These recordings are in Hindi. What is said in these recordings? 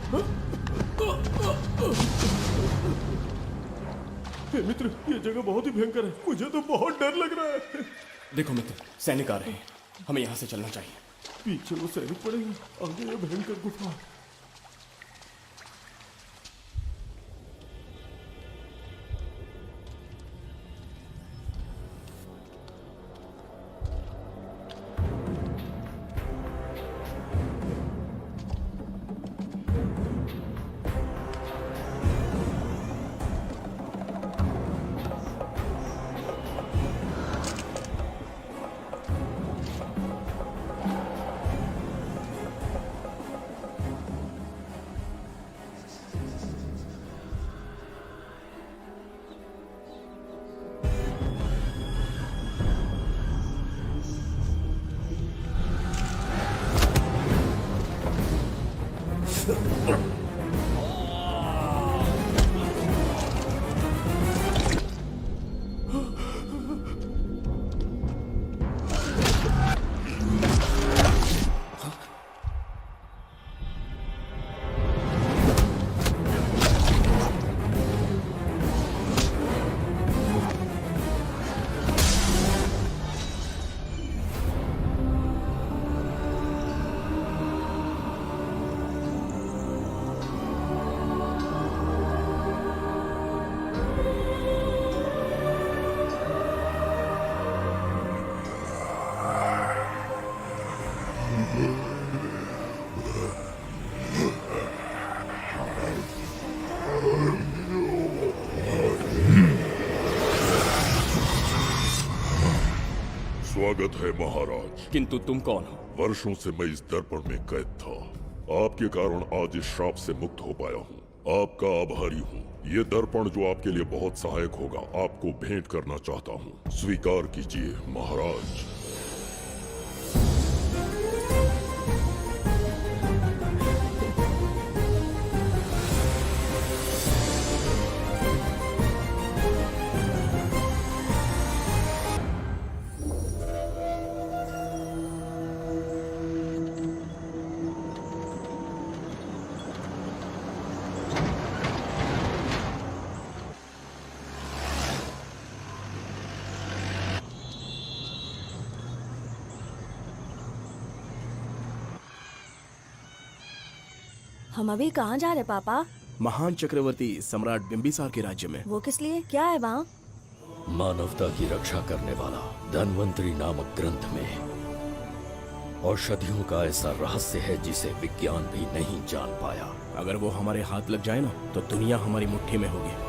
हे मित्र, ये जगह बहुत ही भयंकर है। मुझे तो बहुत डर लग रहा है। देखो मित्र, सैनिक आ रहे हैं, हमें यहाँ से चलना चाहिए। पीछे वो सैनिक पड़ेंगे, आगे ये भयंकर गुफा। स्वागत है महाराज। किंतु तुम कौन हो? वर्षों से मैं इस दर्पण में कैद था। आपके कारण आज इस श्राप से मुक्त हो पाया हूँ। आपका आभारी हूँ। ये दर्पण जो आपके लिए बहुत सहायक होगा, आपको भेंट करना चाहता हूँ। स्वीकार कीजिए महाराज। हम अभी कहाँ जा रहे पापा? महान चक्रवर्ती सम्राट बिंबिसार के राज्य में। वो किस लिए? क्या है वहाँ? मानवता की रक्षा करने वाला धन्वंतरी नामक ग्रंथ में औषधियों का ऐसा रहस्य है जिसे विज्ञान भी नहीं जान पाया। अगर वो हमारे हाथ लग जाए ना, तो दुनिया हमारी मुट्ठी में होगी।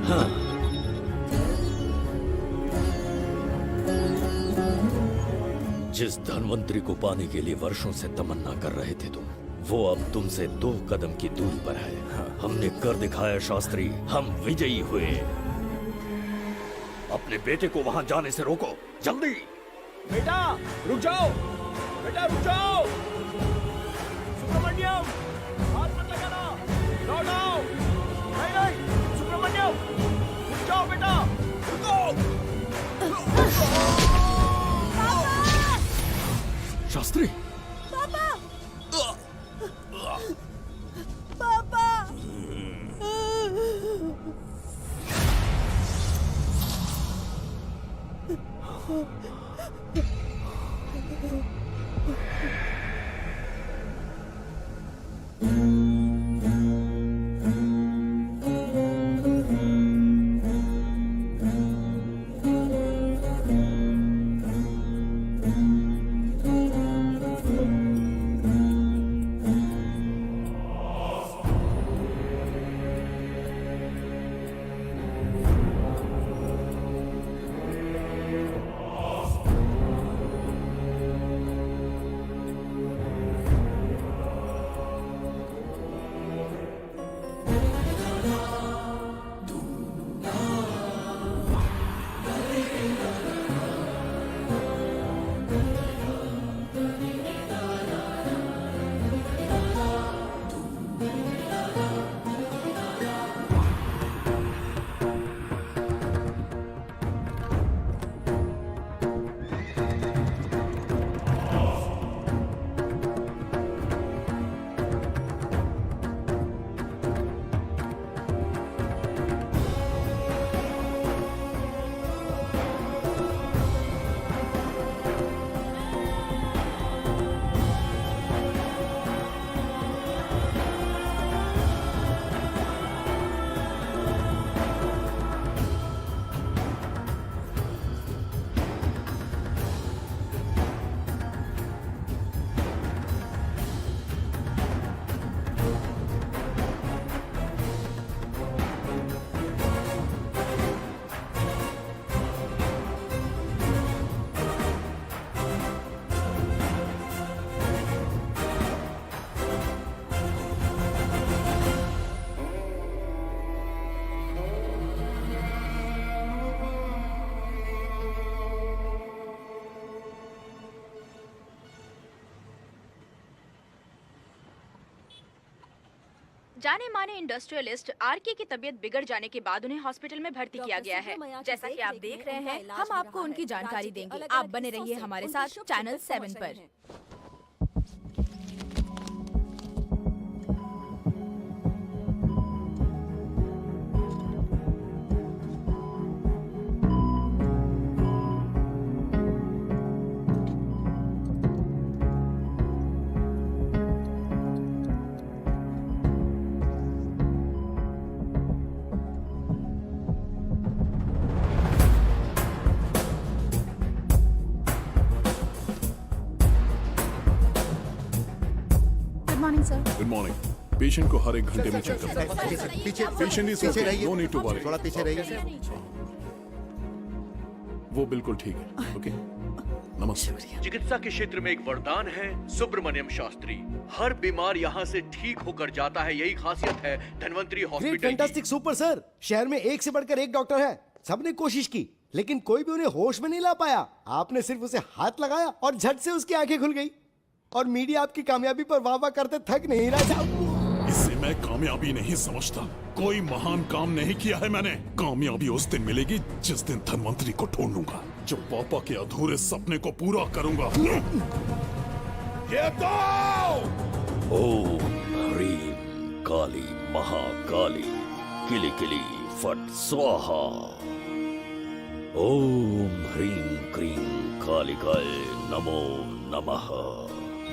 हाँ। जिस धनवंतरी को पाने के लिए वर्षों से तमन्ना कर रहे थे तुम, वो अब तुमसे 2 कदम की दूरी पर है। हमने कर दिखाया शास्त्री, हम विजयी हुए। अपने बेटे को वहां जाने से रोको, जल्दी। बेटा रुक जाओ, बेटा रुक जाओ। सुब्रमण्यम, हाथ मत लगाना, लौट आओ। नहीं नहीं, सुब्रमण्यम रुक जाओ बेटा, रुको। शास्त्री, पापा पापा जाने माने इंडस्ट्रियलिस्ट आरके की तबीयत बिगड़ जाने के बाद उन्हें हॉस्पिटल में भर्ती किया गया है। जैसा कि आप देख रहे हैं, हम आपको उनकी जानकारी देंगे। आप बने रहिए हमारे साथ चैनल 7 पर। Good morning. पेशेंट को हर 1 घंटे में चेक करता है। पीछे पेशेंट इज पीछे ओके, रहिए, नो नीड टू वरी। थोड़ा पीछे रहिए। वो बिल्कुल ठीक है। ओके, नमस्ते। चिकित्सा के क्षेत्र में एक वरदान है सुब्रमण्यम शास्त्री। हर बीमार यहाँ से ठीक होकर जाता है, यही खासियत है धनवंतरी हॉस्पिटल की। Fantastic super sir. शहर में एक से बढ़कर एक डॉक्टर है। सबने कोशिश की लेकिन कोई भी उन्हें होश में नहीं ला पाया। आपने सिर्फ उसे हाथ लगाया और झट से उसकी आंखें खुल गई। और मीडिया आपकी कामयाबी पर वाह वाह करते थक नहीं रहा। इसे मैं कामयाबी नहीं समझता। कोई महान काम नहीं किया है मैंने। कामयाबी उस दिन मिलेगी जिस दिन धनवंतरी को ढूंढूंगा, जो पापा के अधूरे सपने को पूरा करूंगा। ये तो ओम ह्रीं काली महाकाली किली किली फट स्वाहा। ओम ह्रीं क्रीं कालिकाय नमो नमः।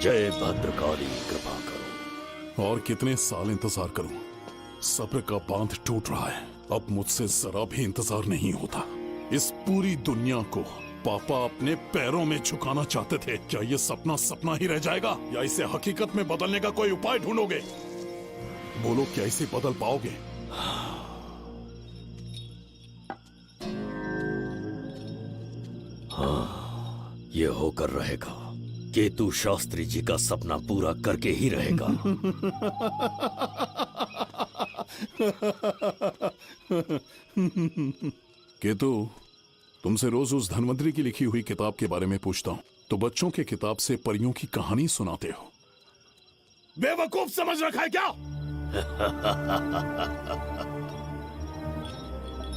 जय भद्रकाली, कृपा करो। और कितने साल इंतजार करूं? सब्र का बांध टूट रहा है। अब मुझसे जरा भी इंतजार नहीं होता। इस पूरी दुनिया को पापा अपने पैरों में झुकाना चाहते थे। क्या ये सपना सपना ही रह जाएगा या इसे हकीकत में बदलने का कोई उपाय ढूंढोगे? बोलो, क्या इसे बदल पाओगे? ये होकर रहेगा। केतु शास्त्री जी का सपना पूरा करके ही रहेगा। केतु, तुमसे रोज उस धनवंतरी की लिखी हुई किताब के बारे में पूछता हूँ तो बच्चों के किताब से परियों की कहानी सुनाते हो। बेवकूफ समझ रखा है क्या?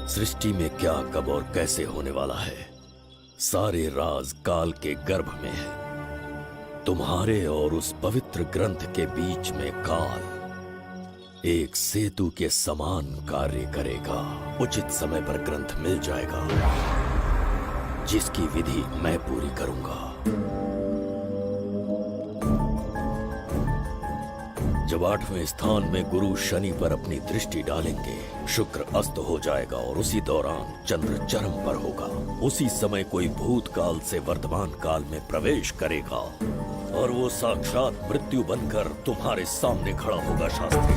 सृष्टि में क्या, कब और कैसे होने वाला है, सारे राज काल के गर्भ में है। तुम्हारे और उस पवित्र ग्रंथ के बीच में काल एक सेतु के समान कार्य करेगा। उचित समय पर ग्रंथ मिल जाएगा, जिसकी विधि मैं पूरी करूंगा। जब 8वें स्थान में गुरु शनि पर अपनी दृष्टि डालेंगे, शुक्र अस्त हो जाएगा और उसी दौरान चंद्र चरम पर होगा। उसी समय कोई भूतकाल से वर्तमान काल में प्रवेश करेगा और वो साक्षात मृत्यु बनकर तुम्हारे सामने खड़ा होगा। शास्त्री,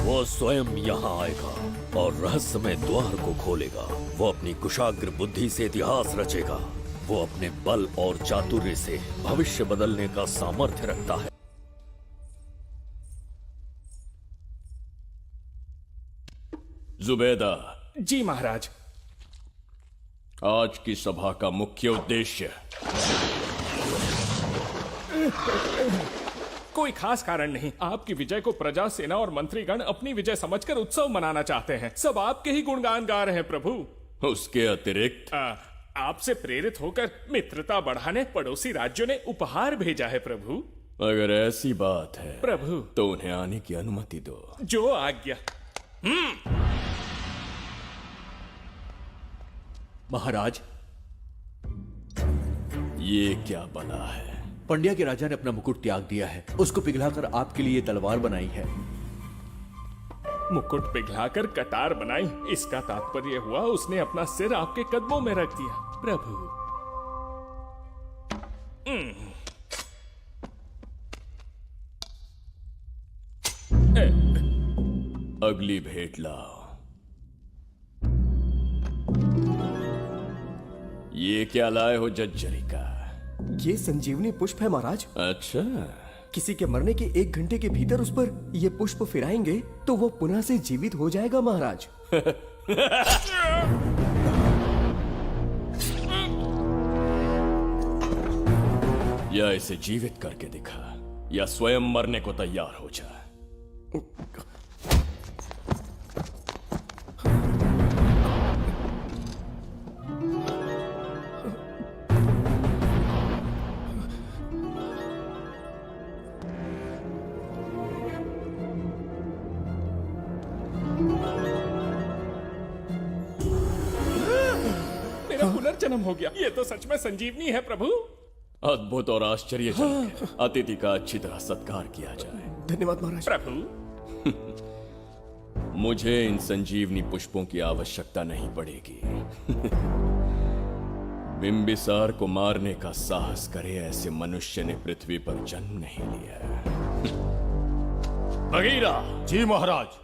वो स्वयं यहाँ आएगा और रहस्यमय द्वार को खोलेगा। वो अपनी कुशाग्र बुद्धि से इतिहास रचेगा। वो अपने बल और चातुर्य से भविष्य बदलने का सामर्थ्य रखता है। जुबेदा। जी महाराज। आज की सभा का मुख्य उद्देश्य कोई खास कारण नहीं। आपकी विजय को प्रजा, सेना और मंत्रीगण अपनी विजय समझकर उत्सव मनाना चाहते हैं। सब आपके ही गुणगान गा रहे हैं प्रभु। उसके अतिरिक्त आपसे प्रेरित होकर मित्रता बढ़ाने पड़ोसी राज्यों ने उपहार भेजा है प्रभु। अगर ऐसी बात है प्रभु, तो उन्हें आने की अनुमति दो। जो आज्ञा। महाराज, ये क्या बला है? पंड्या के राजा ने अपना मुकुट त्याग दिया है। उसको पिघलाकर आपके लिए तलवार बनाई है। मुकुट पिघलाकर कतार बनाई, इसका तात्पर्य हुआ उसने अपना सिर आपके कदमों में रख दिया प्रभु। अगली भेंट लाओ। ये क्या लाए हो जज्जरी का? ये संजीवनी पुष्प है महाराज। अच्छा, किसी के मरने के 1 घंटे के भीतर उस पर ये पुष्प फिराएंगे तो वो पुनः से जीवित हो जाएगा महाराज। या इसे जीवित करके दिखा, या स्वयं मरने को तैयार हो जा। मेरा पुनर्जन्म हो गया। ये तो सच में संजीवनी है प्रभु। अद्भुत और आश्चर्यजनक है। अतिथि का अच्छी तरह सत्कार किया जाए। धन्यवाद महाराज। प्रभु, मुझे इन संजीवनी पुष्पों की आवश्यकता नहीं पड़ेगी। बिंबिसार को मारने का साहस करे ऐसे मनुष्य ने पृथ्वी पर जन्म नहीं लिया। बगीरा। जी महाराज।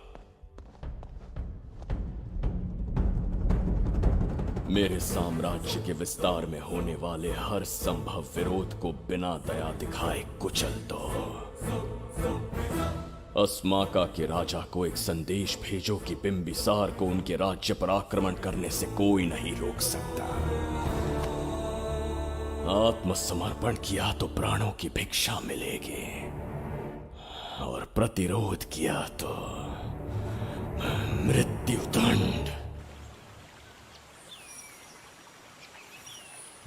मेरे साम्राज्य के विस्तार में होने वाले हर संभव विरोध को बिना दया दिखाए कुचल दो। अस्माका के राजा को एक संदेश भेजो कि बिंबिसार को उनके राज्य पर आक्रमण करने से कोई नहीं रोक सकता। आत्मसमर्पण किया तो प्राणों की भिक्षा मिलेगी, और प्रतिरोध किया तो मृत्युदंड।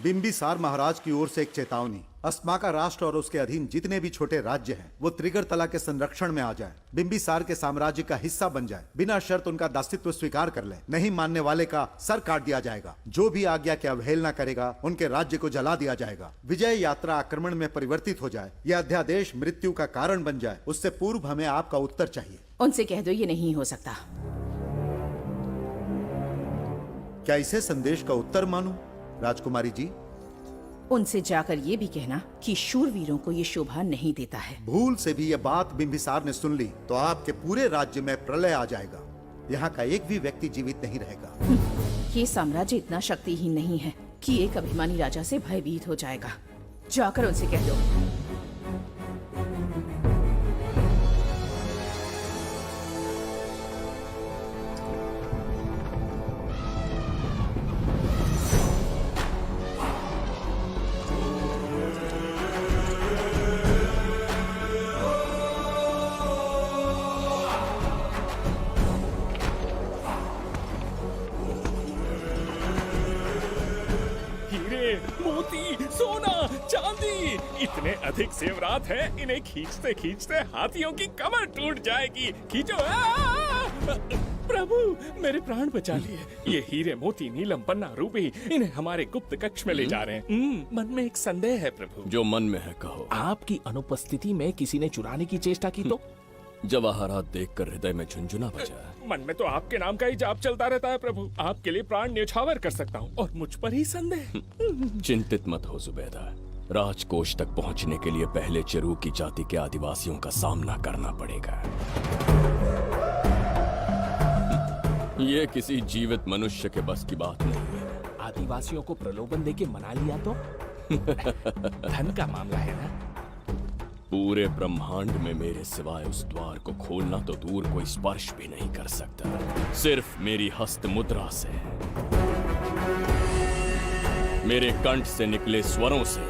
बिंबिसार महाराज की ओर से एक चेतावनी। अस्माका राष्ट्र और उसके अधीन जितने भी छोटे राज्य हैं, वो त्रिगर्तला के संरक्षण में आ जाएं, बिंबिसार के साम्राज्य का हिस्सा बन जाए, बिना शर्त उनका दासत्व स्वीकार कर ले। नहीं मानने वाले का सर काट दिया जाएगा। जो भी आज्ञा की अवहेलना करेगा, उनके राज्य को जला दिया जाएगा। विजय यात्रा आक्रमण में परिवर्तित हो जाए, यह अध्यादेश मृत्यु का कारण बन जाए, उससे पूर्व हमें आपका उत्तर चाहिए। उनसे कह दो ये नहीं हो सकता। क्या इसे संदेश का उत्तर मानूं? राजकुमारी जी, उनसे जाकर ये भी कहना कि शूरवीरों को ये शोभा नहीं देता है। भूल से भी ये बात बिंबिसार ने सुन ली तो आपके पूरे राज्य में प्रलय आ जाएगा। यहाँ का एक भी व्यक्ति जीवित नहीं रहेगा। ये साम्राज्य इतना शक्तिहीन नहीं है कि एक अभिमानी राजा से भयभीत हो जाएगा। जाकर उनसे कह दो। हीरे, मोती, सोना, चांदी, इतने अधिक जेवरात हैं, इन्हें खींचते खींचते हाथियों की कमर टूट जाएगी। खींचो। प्रभु, मेरे प्राण बचा लिए। ये हीरे, मोती, नीलम, पन्ना, रूबी, इन्हें हमारे गुप्त कक्ष में ले जा रहे हैं। मन में एक संदेह है प्रभु। जो मन में है कहो। आपकी अनुपस्थिति में किसी ने चुराने की चेष्टा की तो? जवाहरात देखकर हृदय में झुंझुना बजा। मन में तो आपके नाम का ही जाप चलता रहता है प्रभु। आपके लिए प्राण न्यौछावर कर सकता हूँ और मुझ पर ही संदेह। चिंतित मत हो जुबैदा। राजकोष तक पहुंचने के लिए पहले चिरूकी जाति के आदिवासियों का सामना करना पड़ेगा। ये किसी जीवित मनुष्य के बस की बात नहीं है। आदिवासियों को प्रलोभन देके मना लिया तो? धन का मामला है ना? पूरे ब्रह्मांड में मेरे सिवाय उस द्वार को खोलना तो दूर कोई स्पर्श भी नहीं कर सकता। सिर्फ मेरी हस्त मुद्रा से, मेरे कंठ से निकले स्वरों से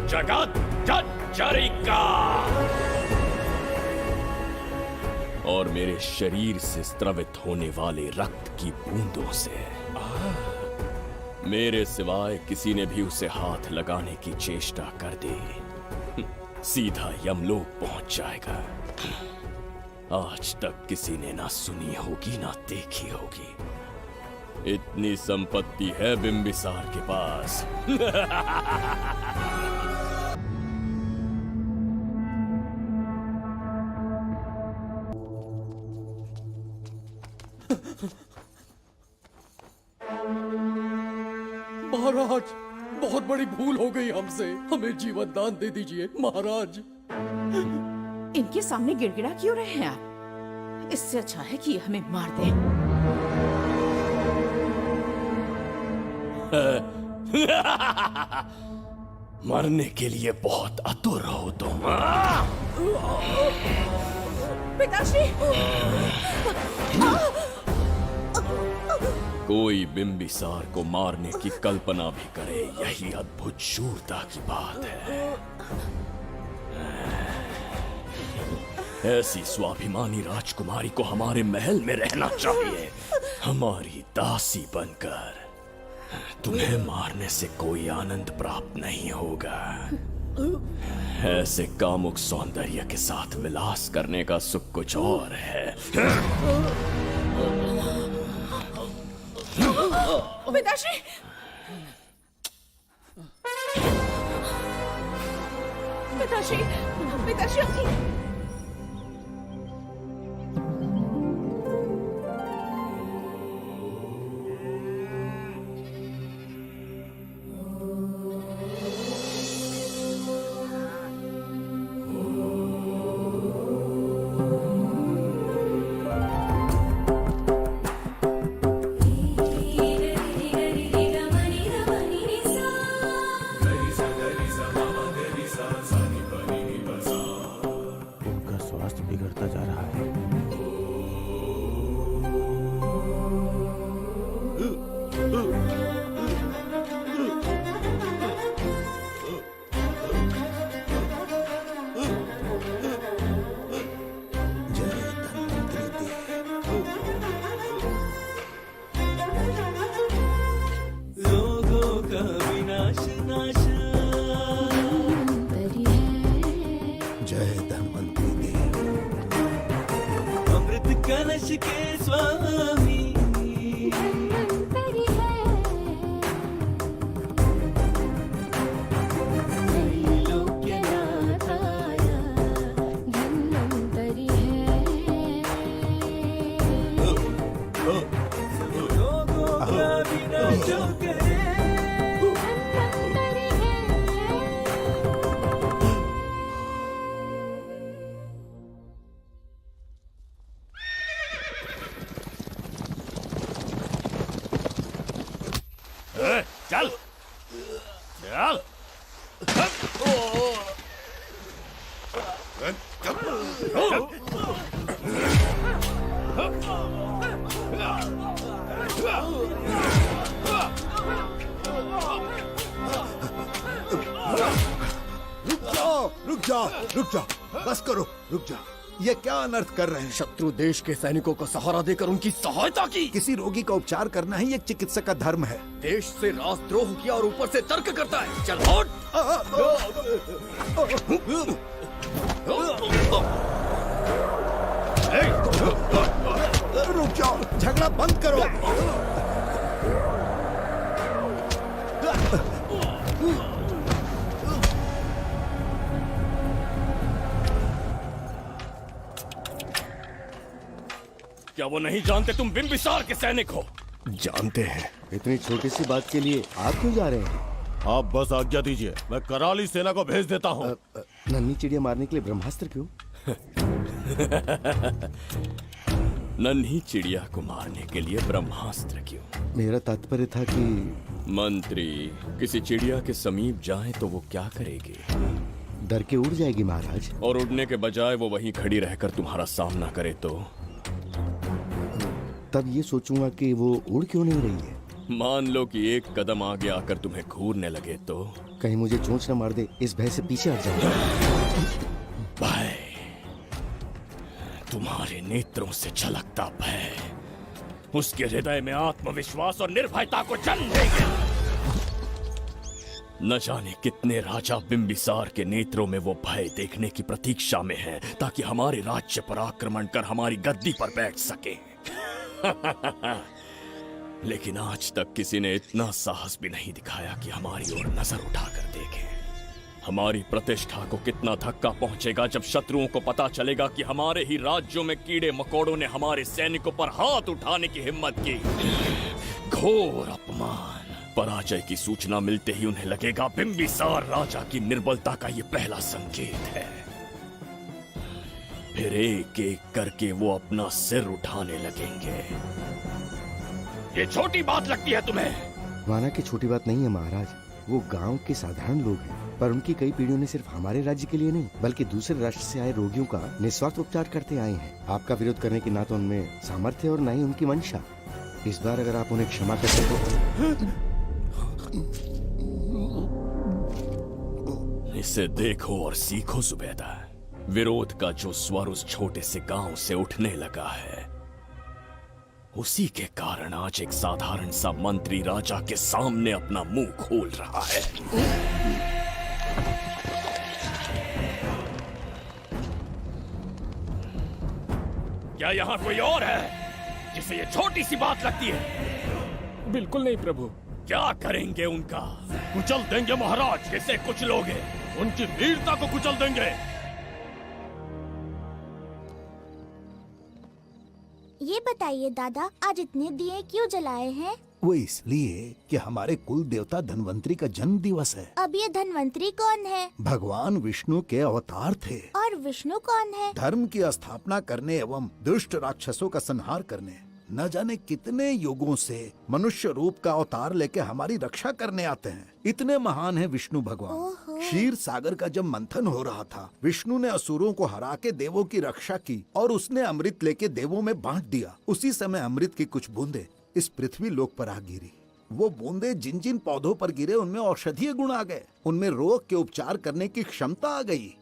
जगत जर्जरिका और मेरे शरीर से स्रवित होने वाले रक्त की बूंदों से मेरे सिवाय किसी ने भी उसे हाथ लगाने की चेष्टा कर दी, सीधा यमलोक पहुंच जाएगा। आज तक किसी ने ना सुनी होगी ना देखी होगी। इतनी संपत्ति है बिंबिसार के पास। महाराज, बहुत बड़ी भूल हो गई हमसे। हमें जीवन दान दे दीजिए महाराज। इनके सामने गिड़गिड़ा क्यों रहे हैं आप? इससे अच्छा है कि हमें मार दें। मरने के लिए बहुत आतुर हो तुम। पिताश्री! कोई बिंबिसार को मारने की कल्पना भी करे, यही अद्भुत शूरता की बात है। ऐसी स्वाभिमानी राजकुमारी को हमारे महल में रहना चाहिए, हमारी दासी बनकर। तुम्हें मारने से कोई आनंद प्राप्त नहीं होगा। ऐसे कामुक सौंदर्य के साथ विलास करने का सुख कुछ और है। पिताश्री! पिताश्री! पिताश्री! चल चल। रुक जाओ, बस करो, रुक जाओ। ये क्या अनर्थ कर रहे हैं? शत्रु देश के सैनिकों को सहारा देकर उनकी सहायता की। किसी रोगी का उपचार करना ही एक चिकित्सक का धर्म है। देश से राजद्रोह किया और ऊपर से तर्क करता है। चल हट। रुक जाओ, झगड़ा बंद करो। क्या वो नहीं जानते तुम बिंबिसार के सैनिक हो? जानते हैं। इतनी छोटी सी बात के लिए आप क्यों जा रहे हैं? आप बस आज्ञा दीजिए, मैं कराली सेना को भेज देता हूँ। नन्ही चिड़िया मारने के लिए ब्रह्मास्त्र क्यों? नन्ही चिड़िया को मारने के लिए ब्रह्मास्त्र क्यों? मेरा तात्पर्य था कि मंत्री, किसी चिड़िया के समीप जाए तो वो क्या करेगी? डर के उड़ जाएगी महाराज। और उड़ने के बजाय वो वहीं खड़ी रहकर तुम्हारा सामना करे तो? तब ये सोचूंगा कि वो उड़ क्यों नहीं रही है। मान लो कि एक कदम आगे आकर तुम्हें घूरने लगे तो? कहीं मुझे चोंच न मार दे, इस भय से पीछे हट जाऊंगा। भय, तुम्हारे नेत्रों से झलकता भय उसके हृदय में आत्मविश्वास और निर्भयता को जन्म देगा। न जाने कितने राजा बिंबिसार के नेत्रों में वो भय देखने की प्रतीक्षा में हैं, ताकि हमारे राज्य पर आक्रमण कर हमारी गद्दी पर बैठ सके। लेकिन आज तक किसी ने इतना साहस भी नहीं दिखाया कि हमारी ओर नजर उठाकर देखे। हमारी प्रतिष्ठा को कितना धक्का पहुंचेगा जब शत्रुओं को पता चलेगा कि हमारे ही राज्यों में कीड़े मकोड़ों ने हमारे सैनिकों पर हाथ उठाने की हिम्मत की। घोर अपमान। पराजय की सूचना मिलते ही उन्हें लगेगा बिंबिसार राजा की निर्बलता का ये पहला संकेत है। फिर एक एक करके वो अपना सिर उठाने लगेंगे। ये छोटी बात लगती है तुम्हें? माना कि छोटी बात नहीं है महाराज। वो गांव के साधारण लोग हैं, पर उनकी कई पीढ़ियों ने सिर्फ हमारे राज्य के लिए नहीं बल्कि दूसरे राष्ट्र से आए रोगियों का निस्वार्थ उपचार करते आए हैं। आपका विरोध करने की ना तो उनमें सामर्थ्य और ना ही उनकी मंशा। इस बार अगर आप उन्हें क्षमा करते तो। इसे देखो और सीखो सुबेदा। विरोध का जो स्वर उस छोटे से गांव से उठने लगा है, उसी के कारण आज एक साधारण सा मंत्री राजा के सामने अपना मुंह खोल रहा है। क्या यहाँ कोई और है जिसे ये छोटी सी बात लगती है? बिल्कुल नहीं प्रभु। क्या करेंगे उनका? कुचल देंगे महाराज। जैसे कुछ लोग हैं, उनकी वीरता को कुचल देंगे। ये बताइए दादा, आज इतने दिए क्यों जलाए हैं? वो इसलिए कि हमारे कुल देवता धन्वंतरी का जन्म दिवस है। अब ये धन्वंतरी कौन है? भगवान विष्णु के अवतार थे। और विष्णु कौन है? धर्म की स्थापना करने एवं दुष्ट राक्षसों का संहार करने न जाने कितने युगों से मनुष्य रूप का अवतार लेके हमारी रक्षा करने आते हैं। इतने महान है विष्णु भगवान। क्षीर सागर का जब मंथन हो रहा था, विष्णु ने असुरों को हरा के देवों की रक्षा की और उसने अमृत लेके देवों में बांट दिया। उसी समय अमृत की कुछ बूंदे इस पृथ्वी लोक पर आ गिरी। वो बूंदे जिन जिन पौधों पर गिरे उनमें औषधीय गुण आ गए, उनमें रोग के उपचार करने की क्षमता आ गई।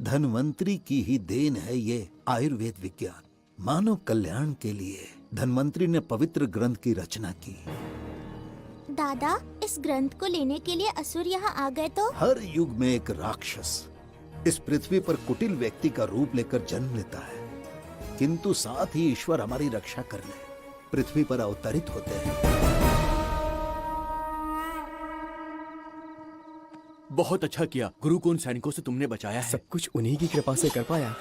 धन्वंतरी की ही देन है ये आयुर्वेद विज्ञान। मानव कल्याण के लिए धन्वंतरी ने पवित्र ग्रंथ की रचना की। दादा, इस ग्रंथ को लेने के लिए असुर यहाँ आ गए तो? हर युग में एक राक्षस इस पृथ्वी पर कुटिल व्यक्ति का रूप लेकर जन्म लेता है, किंतु साथ ही ईश्वर हमारी रक्षा करने पृथ्वी पर अवतरित होते हैं। बहुत अच्छा किया गुरु को उन सैनिकों से तुमने बचाया है। सब कुछ उन्हीं की कृपा से कर पाया।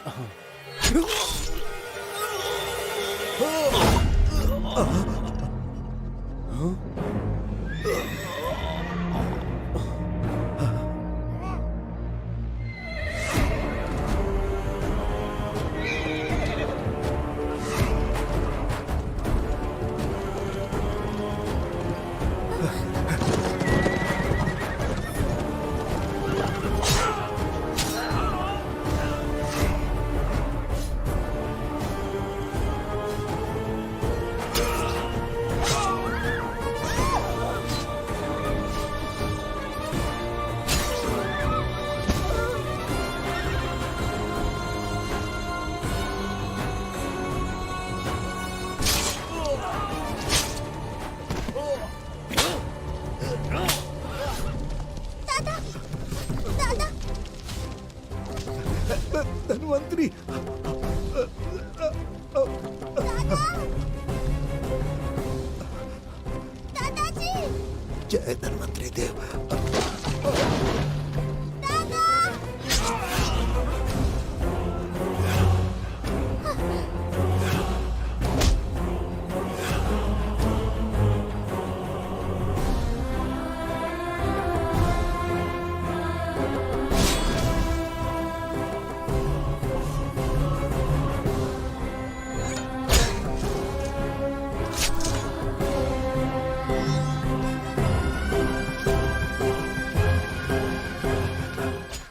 धन्वंतरी, दादाजी, जय धन्वंतरी देव।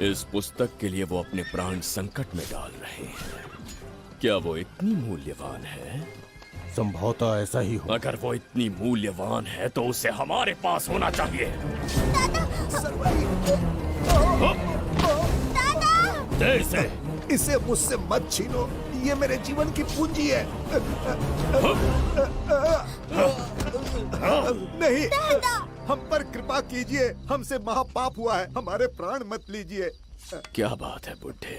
इस पुस्तक के लिए वो अपने प्राण संकट में डाल रहे हैं। क्या वो इतनी मूल्यवान है? संभवतः ऐसा ही हो। अगर वो इतनी मूल्यवान है तो उसे हमारे पास होना चाहिए। दे इसे। इसे मुझसे मत छीनो, ये मेरे जीवन की पूंजी है। नहीं, हम पर कृपा कीजिए, हमसे महापाप हुआ है, हमारे प्राण मत लीजिए। क्या बात है बुड्ढे,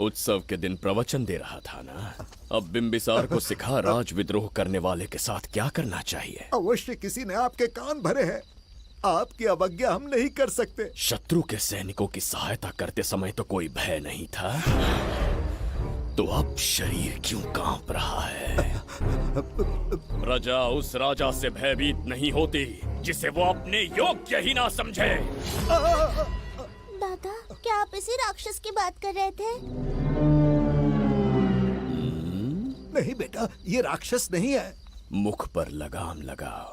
उत्सव के दिन प्रवचन दे रहा था ना। अब बिंबिसार को सिखा राज विद्रोह करने वाले के साथ क्या करना चाहिए। अवश्य किसी ने आपके कान भरे हैं, आपकी अवज्ञा हम नहीं कर सकते। शत्रु के सैनिकों की सहायता करते समय तो कोई भय नहीं था, तो अब शरीर क्यों कांप रहा है? प्रजा उस राजा से भयभीत नहीं होती जिसे वो अपने योग्य ही ना समझे। दादा, क्या आप इसी राक्षस की बात कर रहे थे? नहीं बेटा, ये राक्षस नहीं है। मुख पर लगाम लगाओ।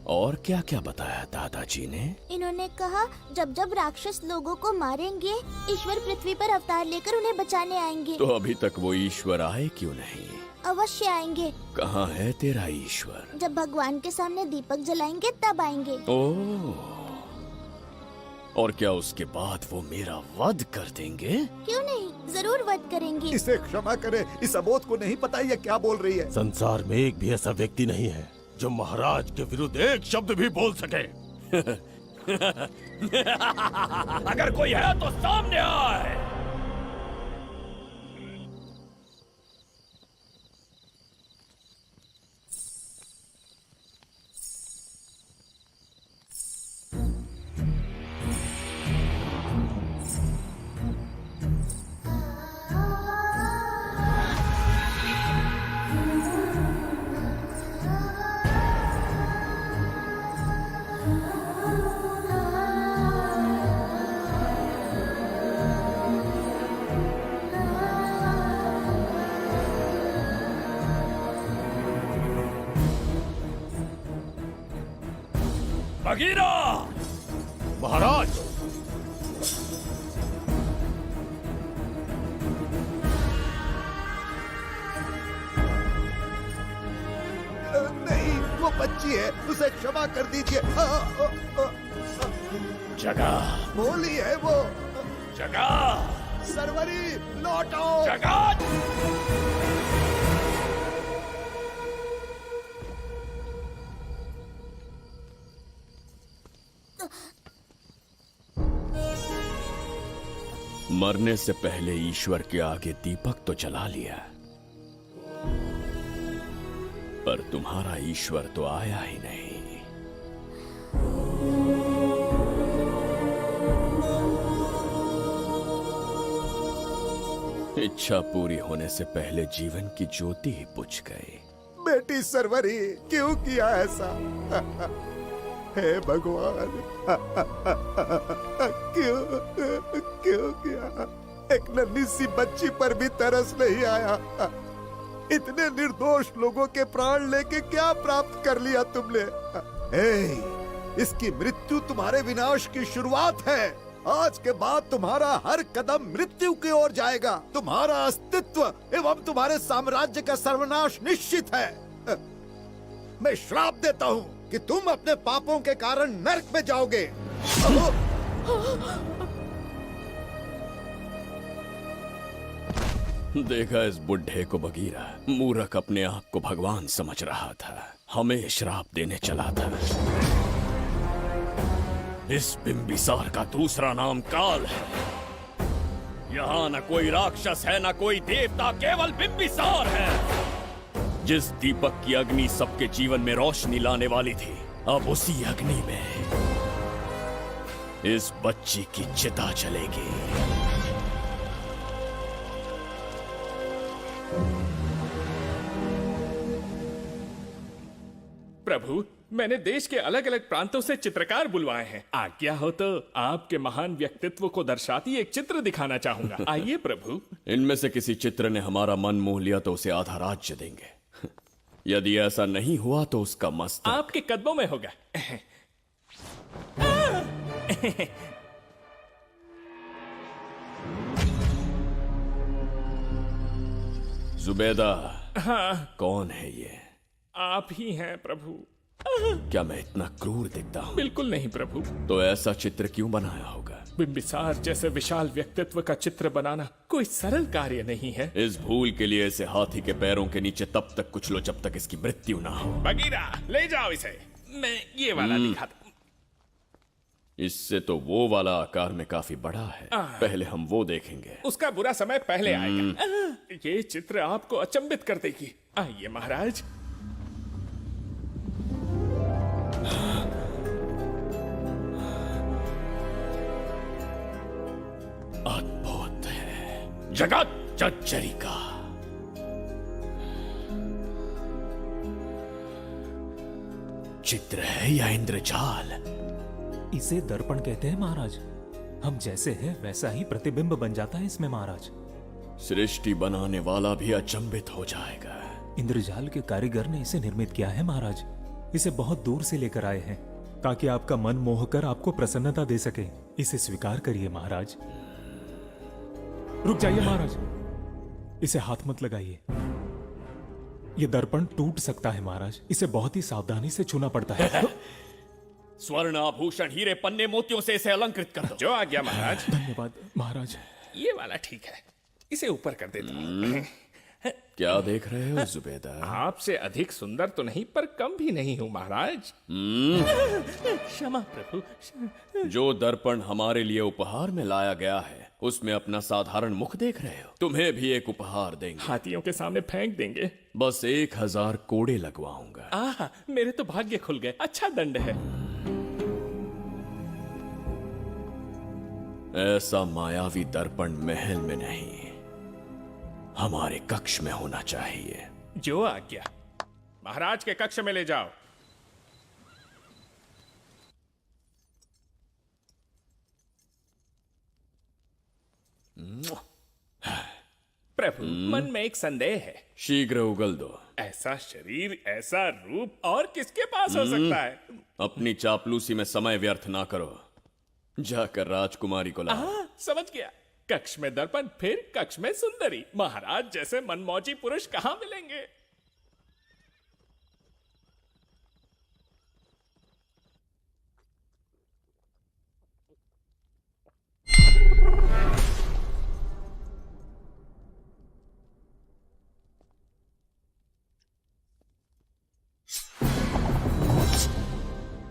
और क्या क्या बताया दादाजी ने? इन्होंने कहा जब जब राक्षस लोगों को मारेंगे, ईश्वर पृथ्वी पर अवतार लेकर उन्हें बचाने आएंगे। तो अभी तक वो ईश्वर आए क्यों नहीं? अवश्य आएंगे। कहाँ है तेरा ईश्वर? जब भगवान के सामने दीपक जलाएंगे तब आएंगे। ओह, और क्या उसके बाद वो मेरा वध कर देंगे? क्यों नहीं, जरूर वध करेंगे। इसे क्षमा करे, इस अबोध को नहीं पता ये क्या बोल रही है। संसार में एक भी ऐसा व्यक्ति नहीं है जो महाराज के विरुद्ध एक शब्द भी बोल सके। अगर कोई है तो सामने आए। बगीरा! महाराज, नहीं, वो बच्ची है, उसे क्षमा कर दीजिए। जगह बोली है वो। जगह सरवरी, लौट आओ। जगह मरने से पहले ईश्वर के आगे दीपक तो जला लिया, पर तुम्हारा ईश्वर तो आया ही नहीं। इच्छा पूरी होने से पहले जीवन की ज्योति ही बुझ गई। बेटी सरवरी, क्यों किया ऐसा? हे भगवान, क्यों किया? एक नन्ही सी बच्ची पर भी तरस नहीं आया। इतने निर्दोष लोगों के प्राण लेके क्या प्राप्त कर लिया तुमने? इसकी मृत्यु तुम्हारे विनाश की शुरुआत है। आज के बाद तुम्हारा हर कदम मृत्यु की ओर जाएगा। तुम्हारा अस्तित्व एवं तुम्हारे साम्राज्य का सर्वनाश निश्चित है। मैं श्राप देता हूँ कि तुम अपने पापों के कारण नरक में जाओगे। देखा इस बुढ़े को बगीरा, मूर्ख अपने आप को भगवान समझ रहा था, हमें श्राप देने चला था। इस बिंबिसार का दूसरा नाम काल है। यहाँ न कोई राक्षस है न कोई देवता, केवल बिंबिसार है। जिस दीपक की अग्नि सबके जीवन में रोशनी लाने वाली थी, अब उसी अग्नि में इस बच्ची की चिता जलेगी। प्रभु, मैंने देश के अलग अलग प्रांतों से चित्रकार बुलवाए हैं। आज्ञा हो तो आपके महान व्यक्तित्व को दर्शाती एक चित्र दिखाना चाहूंगा। आइए प्रभु। इनमें से किसी चित्र ने हमारा मन मोह लिया तो उसे आधा राज्य देंगे। यदि ऐसा नहीं हुआ तो उसका मस्तक आपके कदमों में होगा। जुबैदा, हाँ, कौन है ये? आप ही हैं प्रभु। क्या मैं इतना क्रूर दिखता हूँ? बिल्कुल नहीं प्रभु। तो ऐसा चित्र क्यों बनाया होगा? बिंबिसार जैसे विशाल व्यक्तित्व का चित्र बनाना कोई सरल कार्य नहीं है। इस भूल के लिए इसे हाथी के पैरों के नीचे तब तक कुचलो जब तक इसकी मृत्यु ना हो। बगीरा, ले जाओ इसे। मैं ये वाला दिखाता हूँ। इससे तो वो वाला आकार में काफी बड़ा है। पहले हम वो देखेंगे। उसका बुरा समय पहले आएगा। ये चित्र आपको अचंभित कर देगी। आइए महाराज। अद्भुत है, जगत जज्जरी का। चित्र है या इंद्रजाल? इसे दर्पण कहते हैं महाराज। हम जैसे हैं वैसा ही प्रतिबिंब बन जाता है इसमें महाराज। सृष्टि बनाने वाला भी अचंभित हो जाएगा। इंद्रजाल के कारीगर ने इसे निर्मित किया है महाराज। इसे बहुत दूर से लेकर आए हैं ताकि आपका मन मोह कर आपको प्रसन्नता दे सके। इसे स्वीकार करिए महाराज। रुक जाइए महाराज, इसे हाथ मत लगाइए। यह दर्पण टूट सकता है महाराज। इसे बहुत ही सावधानी से छूना पड़ता है। स्वर्ण आभूषण हीरे पन्ने मोतियों से इसे अलंकृत कर दो। जो आ गया महाराज। धन्यवाद महाराज। ये वाला ठीक है, इसे ऊपर कर देता हूँ। क्या देख रहे हो जुबैदा? आपसे अधिक सुंदर तो नहीं पर कम भी नहीं हूँ महाराज। क्षमा प्रभु। जो दर्पण हमारे लिए उपहार में लाया गया है उसमें अपना साधारण मुख देख रहे हो? तुम्हें भी एक उपहार देंगे। हाथियों के सामने फेंक देंगे। बस 1000 कोड़े लगवाऊंगा। आह, मेरे तो भाग्य खुल गए। अच्छा दंड है। ऐसा मायावी दर्पण महल में नहीं, हमारे कक्ष में होना चाहिए। जो आज्ञा। महाराज के कक्ष में ले जाओ। प्रभु, मन में एक संदेह है। शीघ्र उगल दो। ऐसा शरीर, ऐसा रूप और किसके पास हो सकता है? अपनी चापलूसी में समय व्यर्थ ना करो। जाकर राजकुमारी को लाओ। समझ गया। कक्ष में दर्पण, फिर कक्ष में सुंदरी। महाराज जैसे मनमौजी पुरुष कहां मिलेंगे?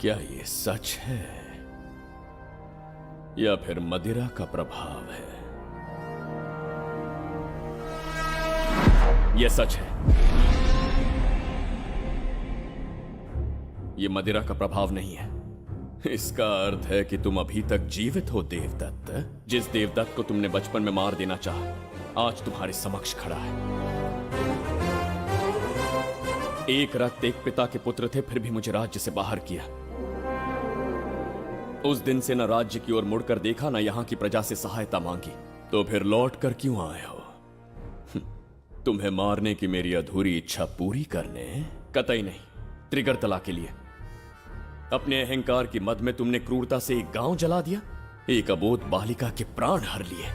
क्या ये सच है या फिर मदिरा का प्रभाव है? यह सच है। यह मदिरा का प्रभाव नहीं है। इसका अर्थ है कि तुम अभी तक जीवित हो देवदत्त। जिस देवदत्त को तुमने बचपन में मार देना चाहा, आज तुम्हारे समक्ष खड़ा है। एक रक्त एक पिता के पुत्र थे, फिर भी मुझे राज्य से बाहर किया। उस दिन से न राज्य की ओर मुड़कर देखा, न यहां की प्रजा से सहायता मांगी। तो फिर लौट कर क्यों आए हो? तुम्हें मारने की मेरी अधूरी इच्छा पूरी करने? कतई नहीं, त्रिगर्तला के लिए। अपने अहंकार की मद में तुमने क्रूरता से एक गांव जला दिया, एक अबोध बालिका के प्राण हर लिए।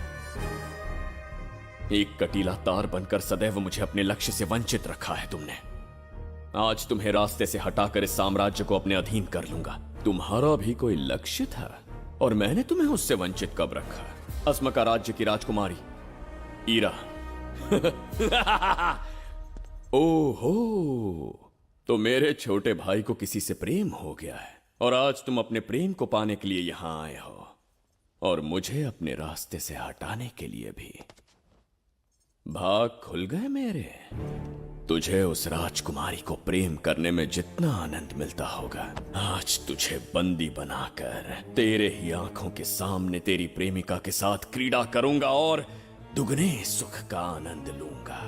एक कटीला तार बनकर सदैव मुझे अपने लक्ष्य से वंचित रखा है तुमने। आज तुम्हें रास्ते से हटाकर इस साम्राज्य को अपने अधीन कर लूंगा। तुम्हारा भी कोई लक्ष्य था और मैंने तुम्हें उससे वंचित कब रखा? अस्मका राज्य की राजकुमारी ईरा। ओहो, तो मेरे छोटे भाई को किसी से प्रेम हो गया है और आज तुम अपने प्रेम को पाने के लिए यहां आए हो। और मुझे अपने रास्ते से हटाने के लिए भी। भाग खुल गए मेरे। तुझे उस राजकुमारी को प्रेम करने में जितना आनंद मिलता होगा, आज तुझे बंदी बनाकर तेरे ही आंखों के सामने तेरी प्रेमिका के साथ क्रीड़ा करूंगा और दुगने सुख का आनंद लूंगा।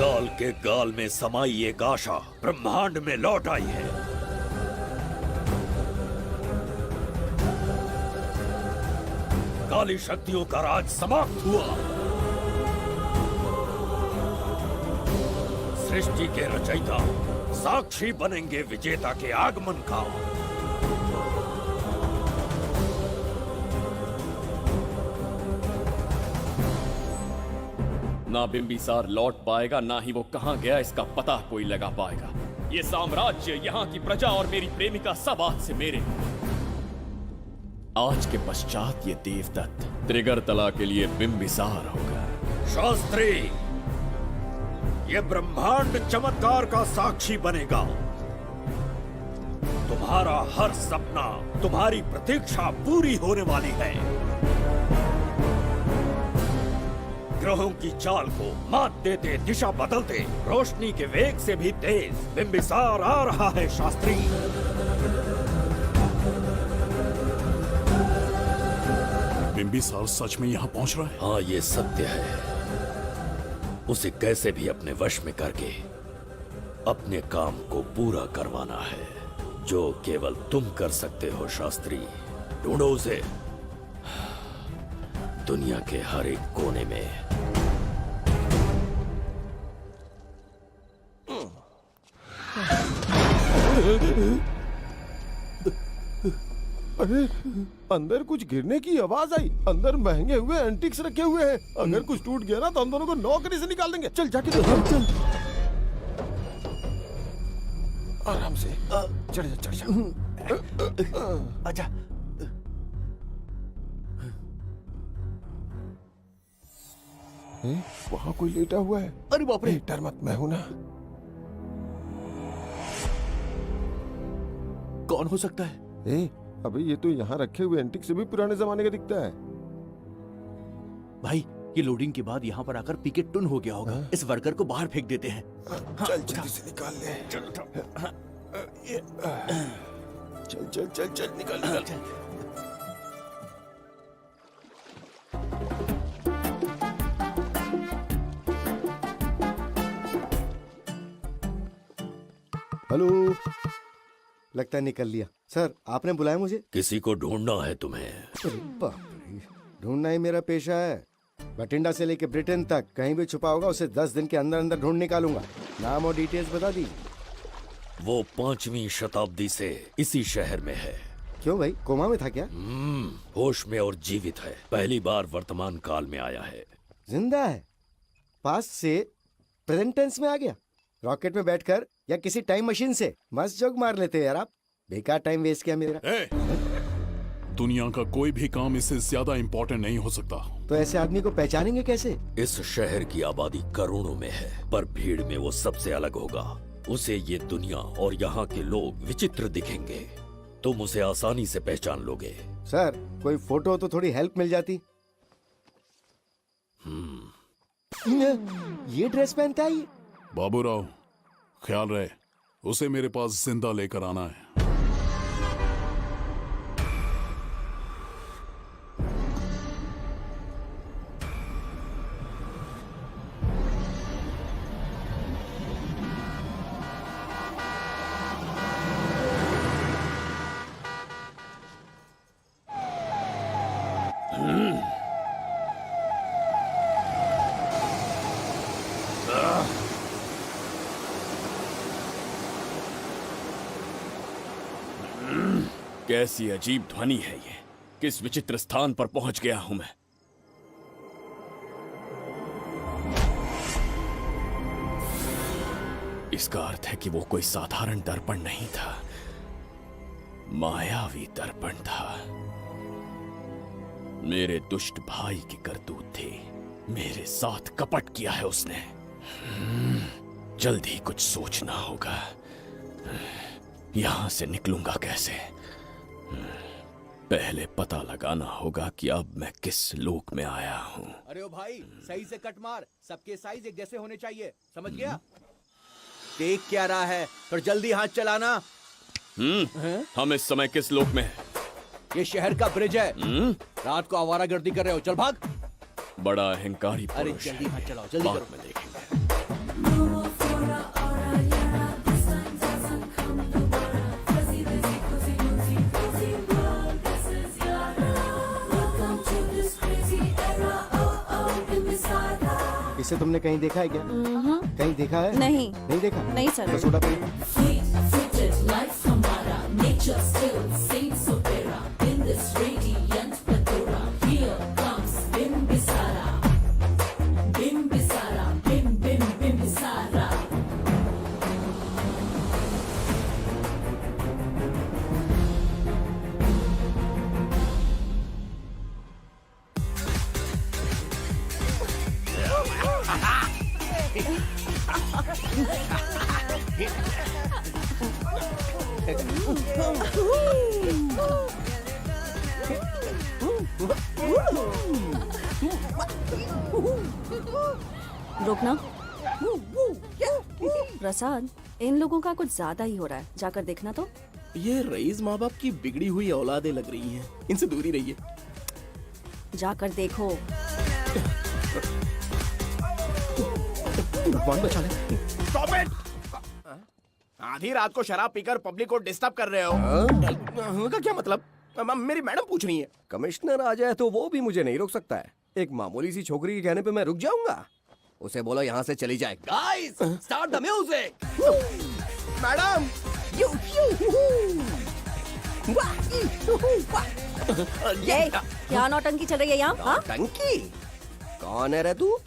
काल के गाल में समाई एक आशा ब्रह्मांड में लौट आई है। काली शक्तियों का राज समाप्त हुआ। सृष्टि के रचयिता साक्षी बनेंगे विजेता के आगमन का। ना बिंबिसार लौट पाएगा, ना ही वो कहां गया इसका पता कोई लगा पाएगा। ये साम्राज्य, यहाँ की प्रजा और मेरी प्रेमिका सब आज से मेरे। आज के पश्चात ये देवदत्त त्रिगर्तला के लिए बिंबिसार होगा। शास्त्री, ये ब्रह्मांड चमत्कार का साक्षी बनेगा। तुम्हारा हर सपना, तुम्हारी प्रतीक्षा पूरी होने वाली है। ग्रहों की चाल को मात देते, दिशा बदलते, रोशनी के वेग से भी तेज बिंबिसार आ रहा है। शास्त्री, बिंबिसार सच में यहाँ पहुँच रहा है? हाँ, ये सत्य है। उसे कैसे भी अपने वश में करके अपने काम को पूरा करवाना है, जो केवल तुम कर सकते हो। शास्त्री, ढूंढो उसे दुनिया के हर एक कोने में। अरे, अंदर कुछ गिरने की आवाज आई। अंदर महंगे हुए एंटिक्स रखे हुए हैं। अगर कुछ टूट गया ना तो हम दोनों को नौकरी से निकाल देंगे। चल जाके देख। चल आराम से चढ़ जा, चढ़ जा। आजा। वहाँ कोई लेटा हुआ है। अरे बाप रे। डर मत, मैं हूं ना। कौन हो सकता है? अबे ये तो यहाँ रखे हुए एंटिक से भी पुराने जमाने का दिखता है। भाई, ये लोडिंग के बाद यहाँ पर आकर पिकेट टुन हो गया होगा। इस वर्कर को बाहर फेंक देते हैं। चल जल्दी से निकाल ले। चल चल चल चल निकाल निकाल। हेलो, लगता है निकल लिया। सर, आपने बुलाया मुझे? किसी को ढूंढना है तुम्हें। अरे बाप रे, ढूंढना ही मेरा पेशा है। बठिंडा से लेके ब्रिटेन तक कहीं भी छुपा होगा उसे 10 दिन के अंदर अंदर ढूंढ निकालूंगा। नाम और डिटेल्स बता दीजिए। वो 5वीं शताब्दी से इसी शहर में है। क्यों भाई, कोमा में था क्या? होश में और जीवित है। पहली बार वर्तमान काल में आया है। जिंदा है? पास से प्रेजेंट टेंस में आ गया। रॉकेट में बैठकर या किसी टाइम मशीन से मस्त जोक मार लेते हैं यार आप। बेकार टाइम वेस्ट किया मेरा। दुनिया का कोई भी काम इससे ज्यादा इम्पोर्टेंट नहीं हो सकता। तो ऐसे आदमी को पहचानेंगे कैसे? इस शहर की आबादी करोड़ों में है, पर भीड़ में वो सबसे अलग होगा। उसे ये दुनिया और यहाँ के लोग विचित्र दिखेंगे। तुम उसे आसानी से पहचान लोगे। सर कोई फोटो तो थोड़ी हेल्प मिल जाती। ये ड्रेस पहनता है ये? बाबूराव, ख्याल रहे, उसे मेरे पास जिंदा लेकर आना है। कैसी अजीब ध्वनि है ये। किस विचित्र स्थान पर पहुंच गया हूं मैं। इसका अर्थ है कि वो कोई साधारण दर्पण नहीं था, मायावी दर्पण था। मेरे दुष्ट भाई की करतूत थी। मेरे साथ कपट किया है उसने। जल्दी कुछ सोचना होगा। यहां से निकलूंगा कैसे? पहले पता लगाना होगा कि अब मैं किस लोक में आया हूँ। अरे ओ भाई, सही से कट मार। सबके साइज एक जैसे होने चाहिए, समझ गया? देख क्या रहा है, पर जल्दी हाथ चलाना। हम इस समय किस लोक में हैं? ये शहर का ब्रिज है। रात को आवारागर्दी कर रहे हो, चल भाग। बड़ा अहंकारी अरे पुरुष जल्दी है। हाथ चलाओ, जल्दी बाद करो। में देखेंगे। इसे तुमने कहीं देखा है क्या? कहीं देखा है? नहीं। नहीं देखा? नहीं सर। तो सोडा पी। रोकना। प्रसाद, इन लोगों का कुछ ज्यादा ही हो रहा है, जाकर देखना तो। ये रईस माँ बाप की बिगड़ी हुई औलादें लग रही हैं। इनसे दूरी रहिए। जाकर देखो। भगवान बचा ले। Stop it! आधी रात को शराब पीकर पब्लिक को डिस्टर्ब कर रहे हो। का क्या मतलब? मेरी मैडम पूछ रही है। कमिश्नर आ जाए तो वो भी मुझे नहीं रोक सकता है। एक मामूली सी छोकरी के कहने पे मैं रुक जाऊंगा? उसे बोलो यहाँ से चली जाए। Guys, start the music. Madam, ये क्या नौटंकी चल रही है यहाँ? टंकी? कौन है रे तू?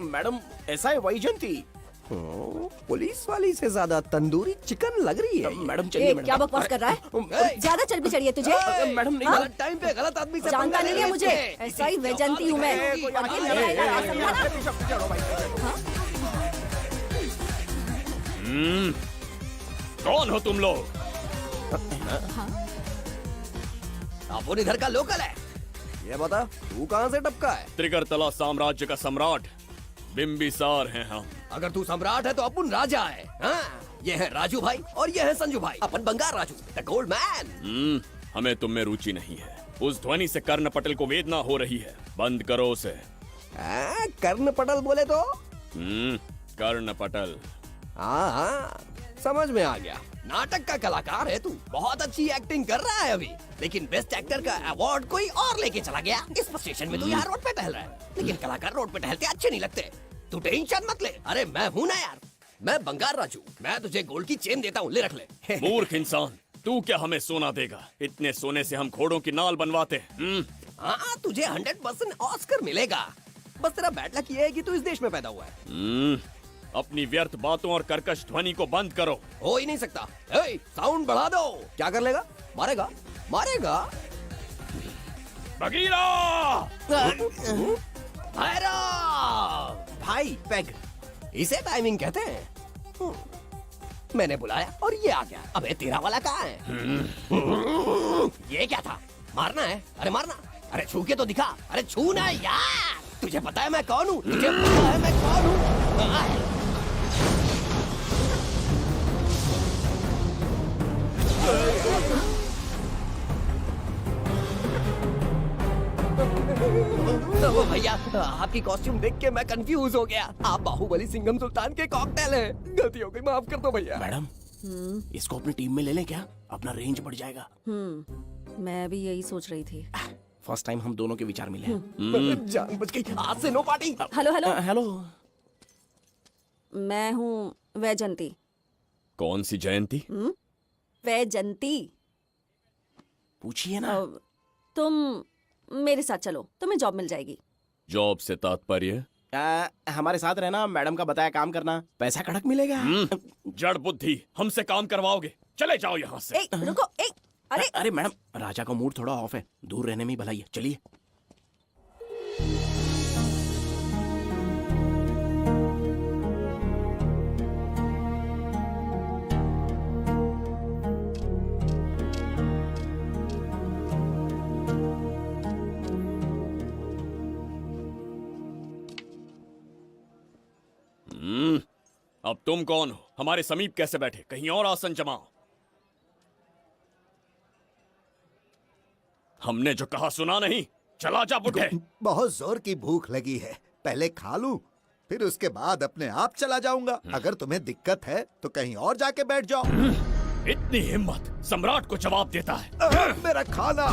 मैडम, ऐसा है वैजयंती। पुलिस वाली से ज्यादा तंदूरी चिकन लग रही है। मैडम चलिए। क्या बकवास कर रहा है? ज्यादा चर्बी चढ़ी है तुझे? मैडम नहीं, गलत टाइम पे गलत आदमी से जानता नहीं है मुझे। ऐसा ही वैजयंती हूँ मैं। कौन हो तुम लोग? अपन इधर का लोकल है। ये बता, तू कहाँ से टपका है? त्रिगर्तला साम्राज्य का सम्राट बिंबिसार हैं हम। अगर तू सम्राट है तो अपन राजा है। हाँ? ये है राजू भाई और ये है संजू भाई। अपन बंगार राजू, द गोल्ड मैन। हमें तुम में रुचि नहीं है। उस ध्वनि से कर्ण पटल को वेदना हो रही है। बंद करो उसे। कर्ण पटल बोले तो? कर्ण पटल। हाँ हाँ, समझ में आ गया। नाटक का कलाकार है तू। बहुत अच्छी एक्टिंग कर रहा है अभी, लेकिन बेस्ट एक्टर का अवार्ड कोई और लेके चला गया। इस स्टेशन में तू यहाँ रोड पे टहल रहा है, लेकिन कलाकार रोड पे टहलते अच्छे नहीं लगते। तू टेंशन मत ले। अरे मैं हूँ ना यार, मैं बंगार राजू। मैं तुझे गोल्ड की चेन देता हूँ, ले रख ले। मूर्ख इंसान, तू क्या हमें सोना देगा? इतने सोने से हम घोड़ों की नाल बनवाते हैं। हाँ, तुझे 100% ऑस्कर मिलेगा। बस तेरा बैड लक ये है कि तू इस देश में पैदा हुआ है। अपनी व्यर्थ बातों और कर्कश ध्वनि को बंद करो। हो ही नहीं सकता। ए, साउंड बढ़ा दो। क्या कर लेगा? मारेगा? मारेगा? बगीरा! भाई पैग, इसे टाइमिंग कहते हैं। मैंने बुलाया और ये आ गया। अबे तेरा वाला कहाँ है? ये क्या था? मारना है? अरे मारना। अरे छू के तो दिखा। अरे छू ना यार। तुझे पता है मैं कौन हूँ? तुझे पता है मैं कौन हूँ? तो भैया, आपकी कॉस्ट्यूम देख के मैं कंफ्यूज हो गया। आप बाहुबली सिंघम सुल्तान के कॉकटेल हैं। गलती हो गई, माफ कर दो भैया। मैडम, इसको अपनी टीम में ले लें क्या? अपना रेंज बढ़ जाएगा। मैं भी यही सोच रही थी। फर्स्ट टाइम हम दोनों के विचार मिले। जान बच गई। आज से no party. Hello hello. Hello, मैं हूँ वैजंती। कौन सी जयंती? वैजंती। पूछिए ना। तुम मेरे साथ चलो, तुम्हें जॉब मिल जाएगी। जॉब से तात्पर्य? हमारे साथ रहना, मैडम का बताया काम करना, पैसा कड़क मिलेगा। जड़ बुद्धि, हमसे काम करवाओगे? चले जाओ यहाँ से। रुको। अरे मैडम, राजा का मूड थोड़ा ऑफ है, दूर रहने में ही भलाई है। चलिए। अब तुम कौन हो? हमारे समीप कैसे बैठे? कहीं और आसन जमाओ। हमने जो कहा सुना नहीं? चला जा बुढ़े। बहुत जोर की भूख लगी है, पहले खा लूं, फिर उसके बाद अपने आप चला जाऊंगा। अगर तुम्हें दिक्कत है तो कहीं और जाके बैठ जाओ। इतनी हिम्मत, सम्राट को जवाब देता है। मेरा खाना।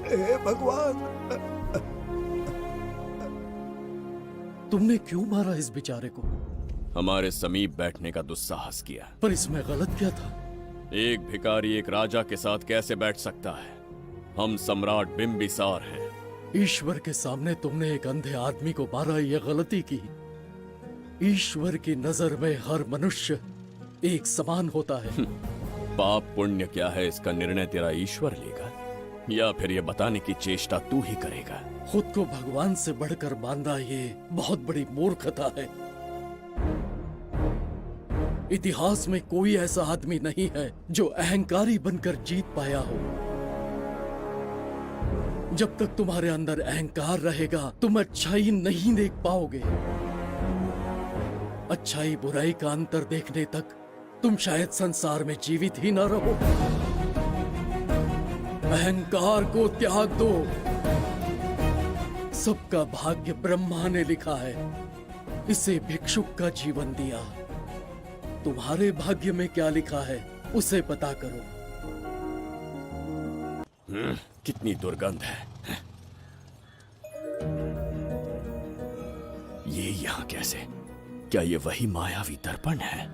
हे भगवान, तुमने क्यों मारा इस बेचारे को? हमारे समीप बैठने का दुस्साहस किया। पर इसमें गलत क्या था? एक भिखारी एक राजा के साथ कैसे बैठ सकता है? हम सम्राट बिम्बिसार हैं। ईश्वर के सामने तुमने एक अंधे आदमी को मारा, यह गलती की। ईश्वर की नजर में हर मनुष्य एक समान होता है। पाप पुण्य क्या है इसका निर्णय तेरा ईश्वर लेगा, या फिर ये बताने की चेष्टा तू ही करेगा? खुद को भगवान से बढ़कर मानना ये बहुत बड़ी मूर्खता है। इतिहास में कोई ऐसा आदमी नहीं है जो अहंकारी बनकर जीत पाया हो। जब तक तुम्हारे अंदर अहंकार रहेगा तुम अच्छाई नहीं देख पाओगे। अच्छाई बुराई का अंतर देखने तक तुम शायद संसार में जीवित ही न रहो। अहंकार को त्याग दो। सबका भाग्य ब्रह्मा ने लिखा है, इसे भिक्षुक का जीवन दिया। तुम्हारे भाग्य में क्या लिखा है उसे पता करो। कितनी दुर्गंध है। ये यहाँ कैसे? क्या ये वही मायावी दर्पण है?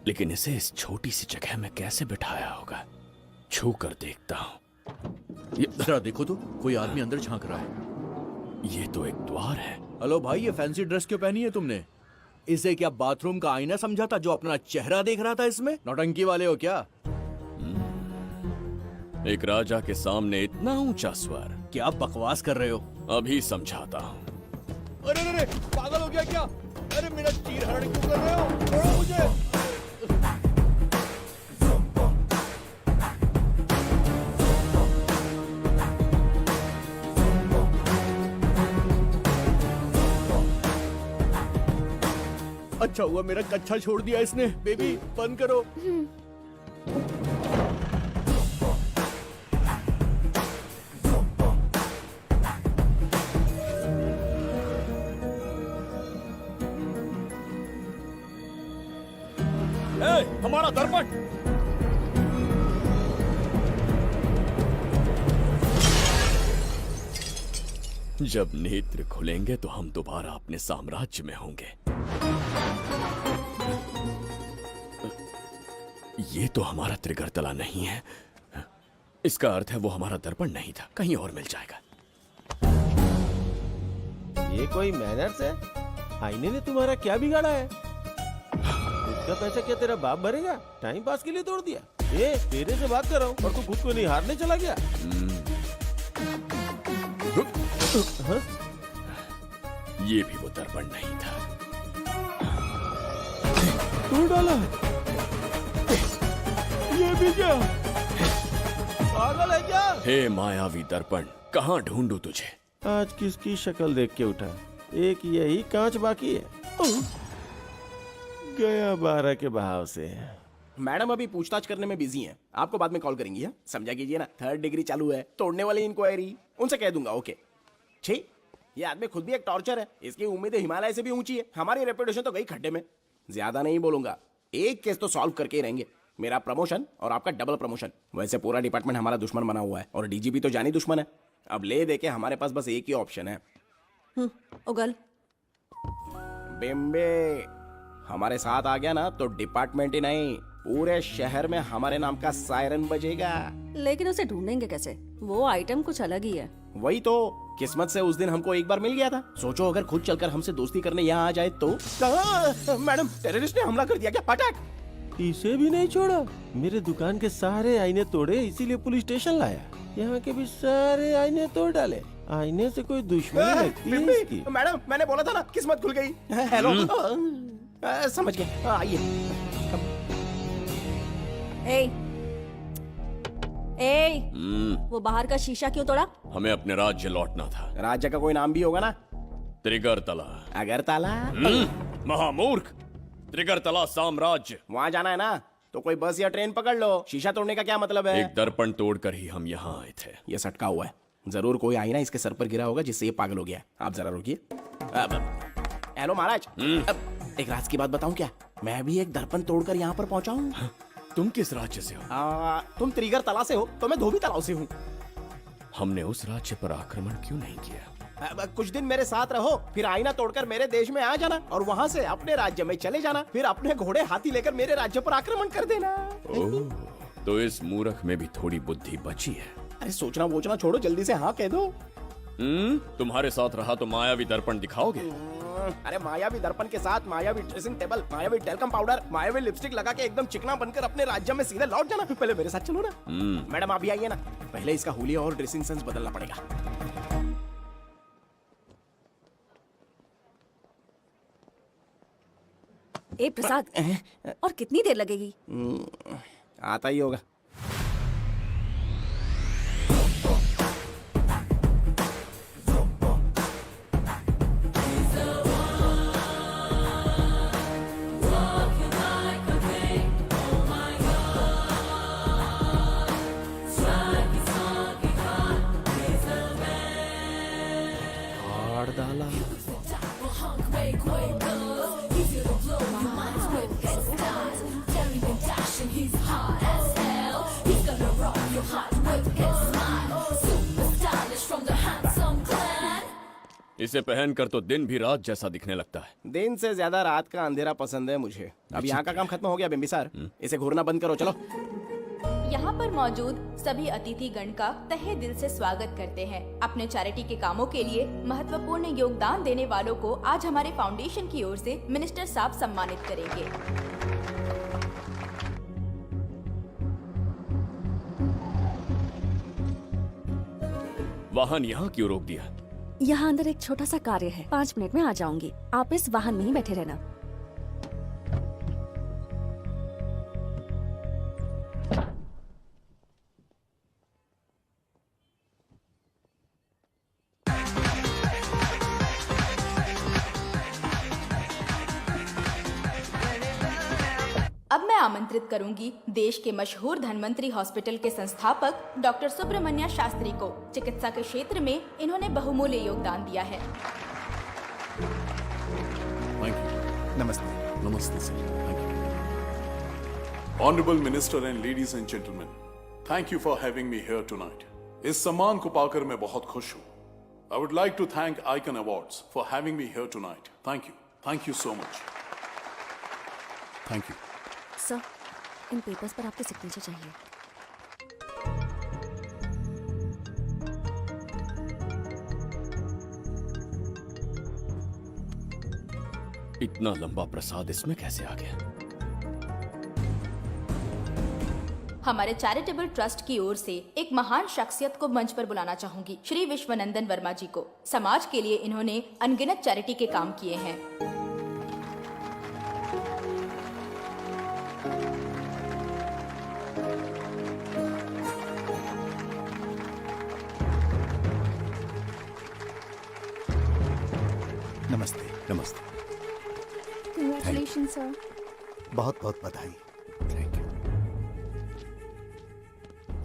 लेकिन इसे इस छोटी सी जगह में कैसे बिठाया होगा? छू कर देखता हूँ। जरा देखो तो, कोई आदमी अंदर झांक रहा है। ये तो एक द्वार है। हेलो भाई, ये फैंसी ड्रेस क्यों पहनी है तुमने? इसे क्या बाथरूम का आईना समझा था जो अपना चेहरा देख रहा था इसमें? नौटंकी वाले हो क्या? एक राजा के सामने इतना ऊंचा स्वर। क्या बकवास कर रहे हो? अभी समझाता हूँ। अरे अरे, पागल हो गया क्या? अरे मेरा चीरहरण क्यों कर रहे हो? छोड़ो मुझे। अच्छा हुआ मेरा कच्छा छोड़ दिया इसने। बेबी बंद करो। हमारा दर्पण। जब नेत्र खुलेंगे तो हम दोबारा अपने साम्राज्य में होंगे। ये तो हमारा त्रिगर्तला नहीं है। इसका अर्थ है वो हमारा दर्पण नहीं था, कहीं और मिल जाएगा। ये कोई मैनर्स है? आईने ने तुम्हारा क्या बिगाड़ा है? इसका पैसा क्या तेरा बाप भरेगा? टाइम पास के लिए तोड़ दिया। ये तेरे से बात कर रहा हूँ और तू खुद को नहीं हारने चला गया। हाँ? ये भी वो दर्पण नहीं था। तोड़ डाला? ये भी क्या? पागल है क्या? हे मायावी दर्पण, कहाँ ढूंढूं तुझे? आज किसकी शक्ल देख के उठा? एक यही कांच बाकी है। गया 12 के बहाव से। मैडम अभी पूछताछ करने में बिजी हैं, आपको बाद में कॉल करेंगी। है समझा कीजिए ना, 3rd डिग्री चालू है, तोड़ने वाली इंक्वायरी, उनसे कह दूंगा। ओके छी, ये आदमी खुद भी एक टॉर्चर है, इसकी उम्मीदें हिमालय से भी ऊंची है। हमारी रेपुटेशन तो गई खड्डे में। ज्यादा नहीं बोलूंगा, एक केस तो सॉल्व करके ही रहेंगे, मेरा प्रमोशन और आपका डबल प्रमोशन। वैसे पूरा डिपार्टमेंट हमारा दुश्मन बना हुआ है और डीजीपी तो जानी दुश्मन है। अब ले दे के हमारे पास बस एक ही ऑप्शन है। उगल बिम्बे हमारे साथ आ गया ना तो डिपार्टमेंट ही नहीं, पूरे शहर में हमारे नाम का सायरन बजेगा। लेकिन उसे ढूंढेंगे कैसे? वो आइटम कुछ अलग ही है। वही तो, किस्मत से उस दिन हमको एक बार मिल गया था। सोचो अगर खुद चलकर हमसे दोस्ती करने यहाँ आ जाए तो। मैडम टेररिस्ट ने हमला कर दिया क्या? पटाक। इसे भी नहीं छोड़ा। मेरे दुकान के सारे आईने तोड़े, इसीलिए पुलिस स्टेशन लाया। यहाँ के भी सारे आईने तोड़ डाले। आईने से कोई दुश्मनी लगती है इसकी? मैडम मैंने बोला था ना, किस्मत खुल गई। हेलो समझ गए, आइए। वो बाहर का शीशा क्यों तोड़ा? हमें अपने राज्य लौटना था। राज्य का कोई नाम भी होगा ना? त्रिगर्तला। अगरतला? महामूर्ख, त्रिगर्तला साम्राज्य। वहाँ जाना है ना तो कोई बस या ट्रेन पकड़ लो। शीशा तोड़ने का क्या मतलब है? एक दर्पण तोड़कर ही हम यहाँ आए थे। ये सटका हुआ है, जरूर कोई आईना इसके सर पर गिरा होगा जिससे ये पागल हो गया। आप जरा रुकिए। हेलो महाराज, एक राज की बात बताऊं क्या? मैं भी एक दर्पण तोड़कर यहाँ पर पहुंचा हूँ। तुम किस राज्य से हो? तुम त्रिगर तला से हो तो मैं धोबी तालाब से हूँ। हमने उस राज्य पर आक्रमण क्यों नहीं किया? कुछ दिन मेरे साथ रहो, फिर आईना तोड़कर मेरे देश में आ जाना और वहाँ से अपने राज्य में चले जाना। फिर अपने घोड़े हाथी लेकर मेरे राज्य पर आक्रमण कर देना। ओह, तो इस मूर्ख में भी थोड़ी बुद्धि बची है। अरे सोचना वोचना छोड़ो, जल्दी से हाँ कह दो। तुम्हारे साथ रहा तो मायावी दर्पण दिखाओगे? अरे मायावी दर्पण के साथ मायावी ड्रेसिंग टेबल, मायावी टेल्कम पाउडर, मायावी लिपस्टिक लगा के एकदम चिकना बनकर अपने राज्य में सीधे लौट जाना। पहले मेरे साथ चलो ना। मैडम आप भी आइए ना, पहले इसका हुलिया और ड्रेसिंग सेंस बदलना पड़ेगा। ए प्रसाद, और कितनी देर लगेगी? आता ही होगा। इसे पहनकर तो दिन भी रात जैसा दिखने लगता है। दिन से ज्यादा रात का अंधेरा पसंद है मुझे। अब यहाँ का काम खत्म हो गया बिम्बिसार, इसे घूरना बंद करो। चलो। यहाँ पर मौजूद सभी अतिथि गण का तहे दिल से स्वागत करते हैं। अपने चैरिटी के कामों के लिए महत्वपूर्ण योगदान देने वालों को आज हमारे फाउंडेशन की ओर से मिनिस्टर साहब सम्मानित करेंगे। वाहन यहाँ क्यों रोक दिया? यहाँ अंदर एक छोटा सा कार्य है, 5 मिनट में आ जाऊंगी। आप इस वाहन में ही बैठे रहना। अब मैं आमंत्रित करूंगी देश के मशहूर धन्वंतरी हॉस्पिटल के संस्थापक डॉक्टर सुब्रमण्य शास्त्री को। चिकित्सा के क्षेत्र में इन्होंने बहुमूल्य योगदान दिया है। नमस्ते। नमस्ते sir. Thank you. Honourable minister and ladies and gentleman, thank you for having me here tonight. इस सम्मान को पाकर मैं बहुत खुश हूँ। I would like to thank Icon Awards for having me here tonight. Thank you so much. Thank you. Sir, इन पेपर्स पर आपके सिग्नेचर चाहिए। इतना लंबा प्रसाद इसमें कैसे आ गया? हमारे चैरिटेबल ट्रस्ट की ओर से एक महान शख्सियत को मंच पर बुलाना चाहूंगी, श्री विश्वनंदन वर्मा जी को। समाज के लिए इन्होंने अनगिनत चैरिटी के काम किए हैं। नमस्ते। नमस्ते। Congratulations, sir. बहुत बहुत बधाई।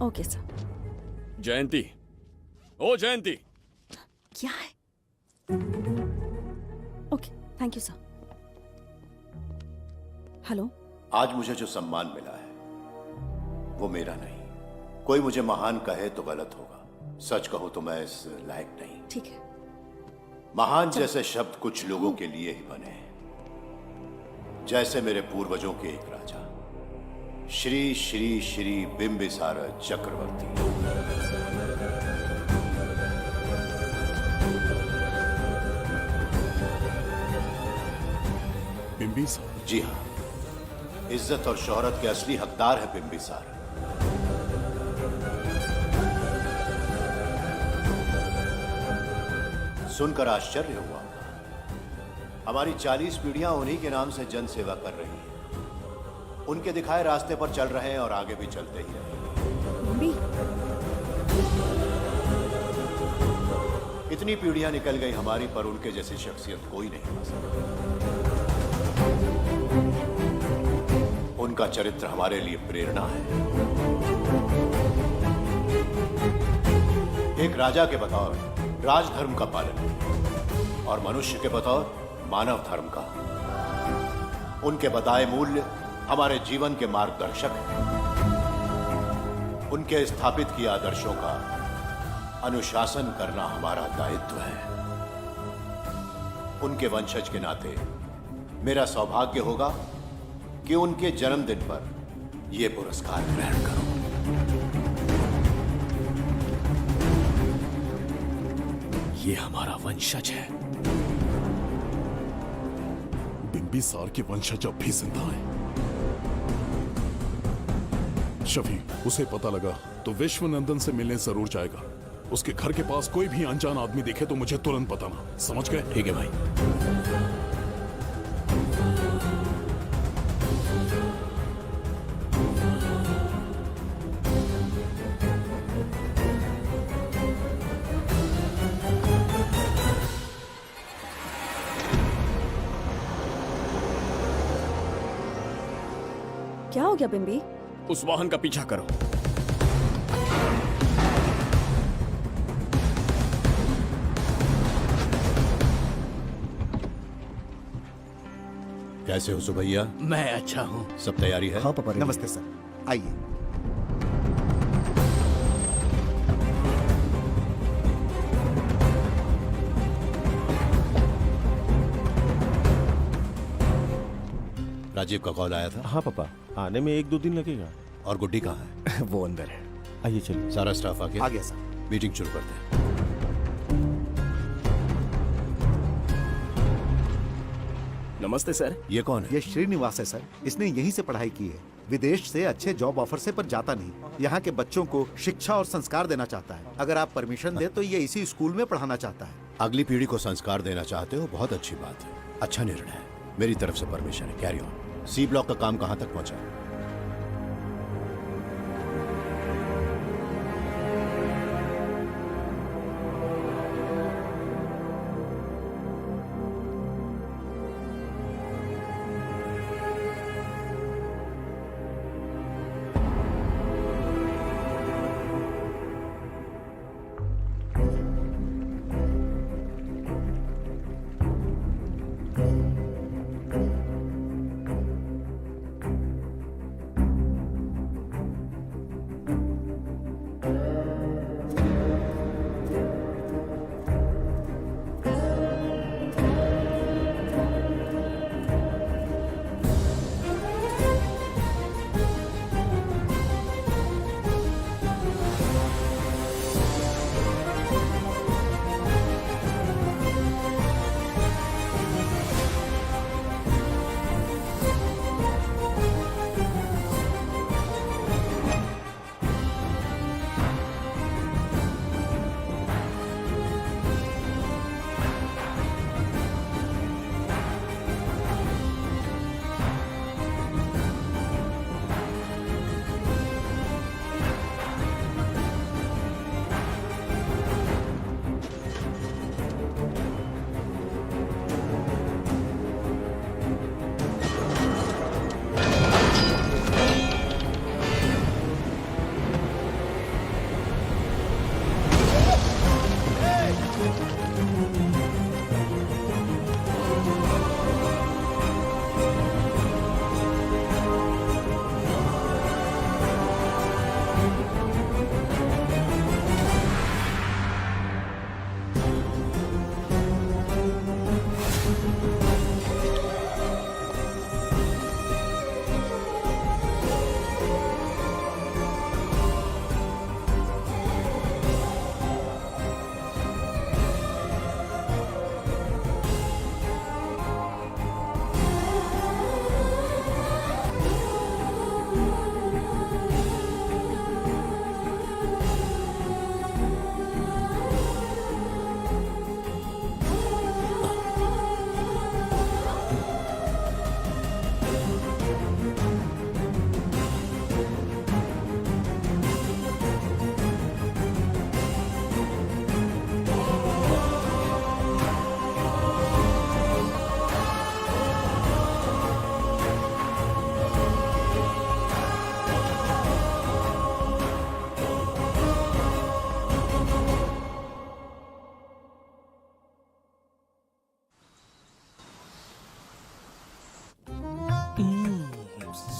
Okay sir. जयंती, ओ जयंती, क्या है? Okay, thank you sir. Hello. आज मुझे जो सम्मान मिला है वो मेरा नहीं। कोई मुझे महान कहे तो गलत होगा, सच कहूं तो मैं इस लायक नहीं। ठीक है। महान जैसे शब्द कुछ लोगों के लिए ही बने हैं, जैसे मेरे पूर्वजों के एक राजा श्री श्री श्री बिंबिसार चक्रवर्ती। बिंबिसार? जी हाँ, इज्जत और शोहरत के असली हकदार है बिंबिसार। सुनकर आश्चर्य हुआ। हमारी 40 पीढ़ियां उन्हीं के नाम से जन सेवा कर रही हैं। उनके दिखाए रास्ते पर चल रहे हैं और आगे भी चलते ही रहेंगे। इतनी पीढ़ियां निकल गई हमारी, पर उनके जैसी शख्सियत कोई नहीं पा सका। उनका चरित्र हमारे लिए प्रेरणा है। एक राजा के बतौर राजधर्म का पालन और मनुष्य के बतौर मानव धर्म का। उनके बताए मूल्य हमारे जीवन के मार्गदर्शक हैं। उनके स्थापित किए आदर्शों का अनुशासन करना हमारा दायित्व है। उनके वंशज के नाते मेरा सौभाग्य होगा कि उनके जन्मदिन पर यह पुरस्कार ग्रहण करूं। ये हमारा वंशज है। बिंबिसार के वंशज अब भी जिंदा हैं। शफी, उसे पता लगा तो विश्वनंदन से मिलने जरूर जाएगा। उसके घर के पास कोई भी अनजान आदमी दिखे तो मुझे तुरंत बताना, समझ गए? ठीक है भाई। क्या हो गया बिम्बी? उस वाहन का पीछा करो। कैसे हो सुभैया? मैं अच्छा हूँ। सब तैयारी है? हाँ पापा। नमस्ते सर, आइए। राजीव का कॉल आया था? हाँ पापा, आने में 1-2 दिन लगेगा। और गुड्डी कहाँ है? वो अंदर है। आइए चलिए। सारा स्टाफ आ गया? आ गया सर। मीटिंग शुरू करते हैं। नमस्ते सर। ये कौन है? ये श्रीनिवास है सर। इसने यहीं से पढ़ाई की है। विदेश से अच्छे जॉब ऑफर से पर जाता नहीं। यहाँ के बच्चों को शिक्षा और संस्कार देना चाहता है। अगर आप परमिशन दे तो ये इसी स्कूल में पढ़ाना चाहता है। अगली पीढ़ी को संस्कार देना चाहते हो, बहुत अच्छी बात है। अच्छा निर्णय है। मेरी तरफ से परमिशन है। Carry on. सी ब्लॉक का काम कहाँ तक पहुँचा?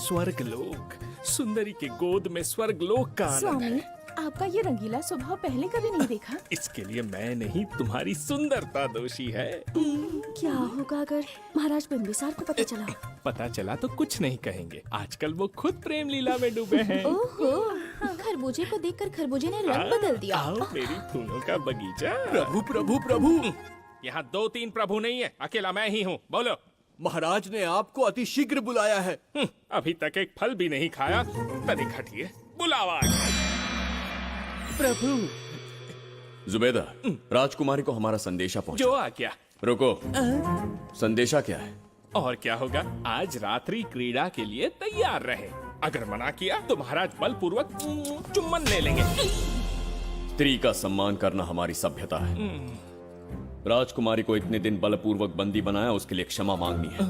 स्वर्गलोक, सुंदरी के गोद में स्वर्गलोक का आनंद स्वामी, है। आपका ये रंगीला स्वभाव पहले कभी नहीं देखा। इसके लिए मैं नहीं, तुम्हारी सुंदरता दोषी है। क्या होगा अगर महाराज बिंबिसार को पता चला? पता चला तो कुछ नहीं कहेंगे, आजकल वो खुद प्रेम लीला में डूबे हैं। ओहो, खरबूजे को देखकर खरबूजे ने रंग बदल दिया। आओ मेरी फूलों का बगीचा। प्रभु प्रभु प्रभु, यहाँ 2-3 प्रभु नहीं है, अकेला मैं ही हूँ। बोलो। महाराज ने आपको अति शीघ्र बुलाया है। अभी तक एक फल भी नहीं खाया, तनिक हटिए, बुलावा। प्रभु। जुबेदा, राजकुमारी को हमारा संदेशा पहुंचा। जो आ क्या? रुको, संदेशा क्या है? और क्या होगा, आज रात्रि क्रीड़ा के लिए तैयार रहे। अगर मना किया तो महाराज बलपूर्वक चुम्बन ले लेंगे। स्त्री का सम्मान करना हमारी सभ्यता है। राजकुमारी को इतने दिन बलपूर्वक बंदी बनाया, उसके लिए क्षमा मांगनी है।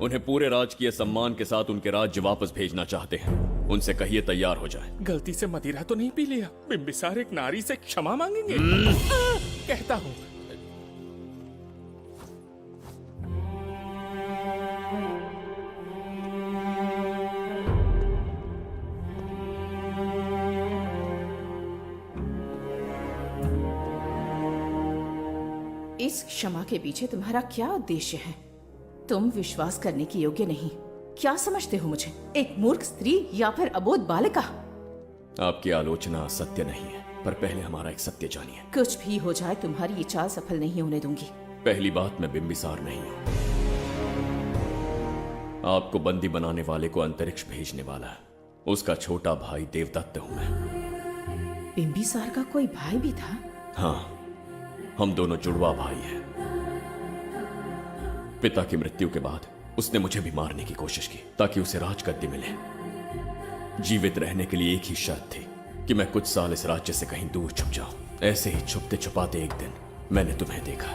उन्हें पूरे राजकीय सम्मान के साथ उनके राज्य वापस भेजना चाहते हैं। उनसे कहिए तैयार हो जाए। गलती से मदिरा तो नहीं पी लिया? बिंबिसार एक नारी से क्षमा मांगेंगे? कहता हूँ। इस क्षमा के पीछे तुम्हारा क्या उद्देश्य है? तुम विश्वास करने की योग्य नहीं। क्या समझते हो मुझे, एक मूर्ख स्त्री या फिर अबोध बालिका? आपकी आलोचना सत्य नहीं है, पर पहले हमारा एक सत्य जानिए। कुछ भी हो जाए, तुम्हारी ये चाल सफल नहीं होने दूंगी। पहली बात, मैं बिंबिसार नहीं हूं। आपको बंदी बनाने वाले को अंतरिक्ष भेजने वाला उसका छोटा भाई देवदत्त हूं मैं। बिंबिसार का कोई भाई भी था? हाँ, हम दोनों जुड़वा भाई हैं। पिता की मृत्यु के बाद उसने मुझे भी मारने की कोशिश की ताकि उसे राजगद्दी मिले। जीवित रहने के लिए एक ही शर्त थी कि मैं कुछ साल इस राज्य से कहीं दूर छुप जाऊं। ऐसे ही छुपते छुपाते एक दिन मैंने तुम्हें देखा।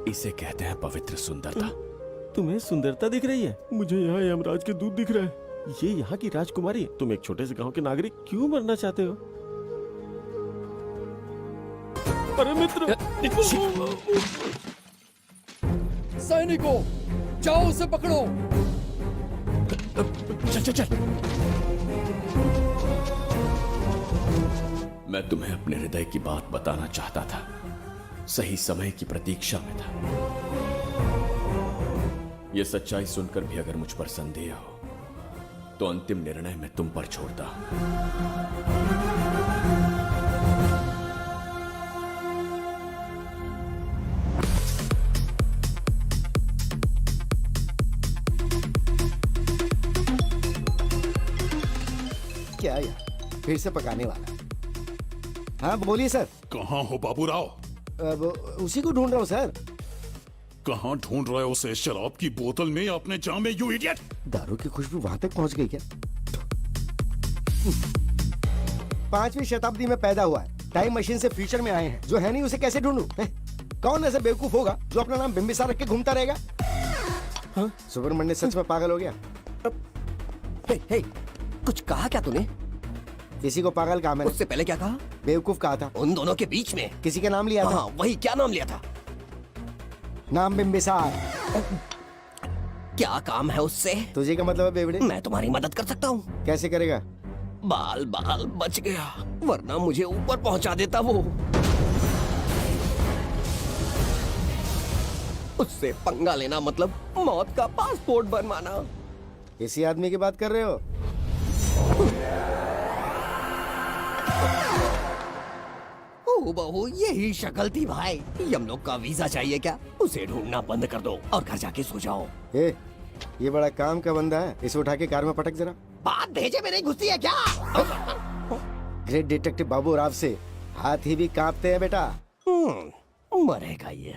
इसे कहते हैं पवित्र सुंदरता। तुम्हें सुंदरता दिख रही है? मुझे यहाँ यमराज के दूध दिख रहा है। ये यहाँ की राजकुमारी है। तुम एक छोटे से गांव के नागरिक क्यों मरना चाहते हो? अरे मित्र! सैनिकों, जाओ उसे पकड़ो। चल चल चल। मैं तुम्हें अपने हृदय की बात बताना चाहता था, सही समय की प्रतीक्षा में था। यह सच्चाई सुनकर भी अगर मुझ पर संदेह हो तो अंतिम निर्णय मैं तुम पर छोड़ता हूं। क्या यार, फिर से पकाने वाला? हाँ बोलिए सर। कहाँ हो बाबूराव? अब उसी को ढूंढ रहा हूँ सर। कहाँ ढूंढ रहे हो उसे? शराब की बोतल में या अपने जाम में, यू इडियट? दारू की खुशबू वहां तक पहुंच गई क्या? 5वीं शताब्दी में पैदा हुआ है, टाइम मशीन से फ्यूचर में आए हैं, जो है नहीं उसे कैसे ढूंढूं? कौन ऐसा बेवकूफ होगा जो अपना नाम बिंबिसार रख के घूमता रहेगा? हाँ? सुब्रमण्य सच में पागल हो गया। हे, हे, कुछ कहा क्या तूने? किसी को पागल कहा मैंने। उससे पहले क्या कहा? बेवकूफ कहा था। उन दोनों के बीच में किसी का नाम लिया था। हाँ, वही, क्या नाम लिया था? नाम बिंबिसार। क्या काम है उससे? तुझे का मतलब है बेवड़े? मैं तुम्हारी मदद कर सकता हूँ। कैसे करेगा? बाल बाल बच गया, वरना मुझे ऊपर पहुंचा देता वो। उससे पंगा लेना मतलब मौत का पासपोर्ट बनवाना। इसी आदमी की बात कर रहे हो? ओ बहू, यही शक्ल थी भाई। यमलोक का वीजा चाहिए क्या? उसे ढूंढना बंद कर दो और घर जाके सो जाओ। ये बड़ा काम का बंदा है, इसे उठा के कार में पटक जरा। बात भेजे में नहीं घुसती है क्या? ग्रेट डिटेक्टिव बाबू राव से हाथ ही भी कांपते हैं बेटा। मरेगा ये।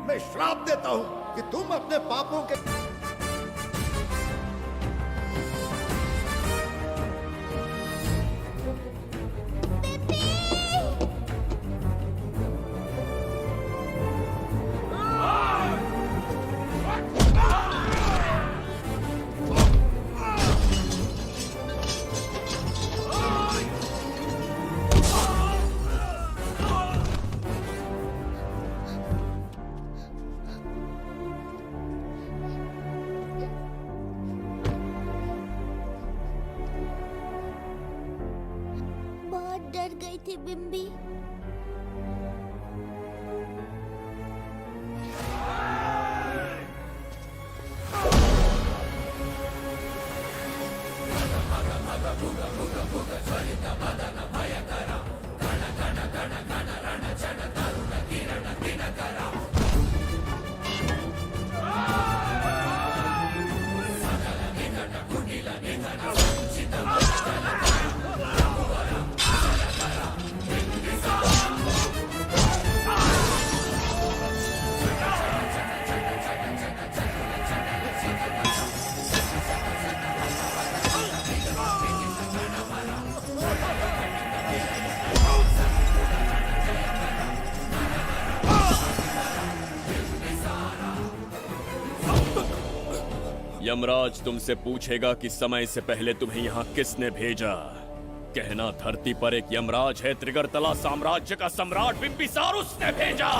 मैं श्राप देता हूँ कि तुम अपने पापों के रही थी बिम्बी। यमराज तुमसे पूछेगा कि समय से पहले तुम्हें यहाँ किसने भेजा। कहना धरती पर एक यमराज है, त्रिगर्तला साम्राज्य का सम्राट बिम्बिसार उसने भेजा।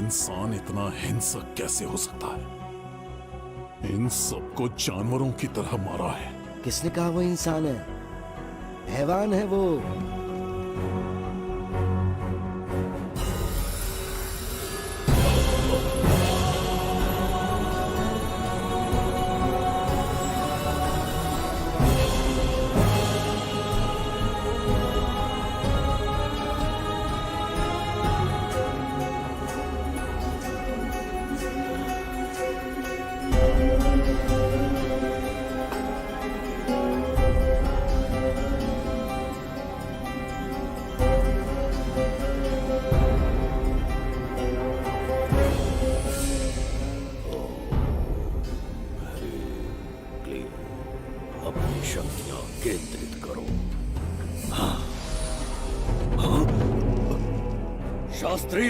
इंसान इतना हिंसक कैसे हो सकता है? इन सबको जानवरों की तरह मारा है। किसने कहा वो इंसान है? हैवान है वो। अपनी शक्तियां केंद्रित करो। शास्त्री,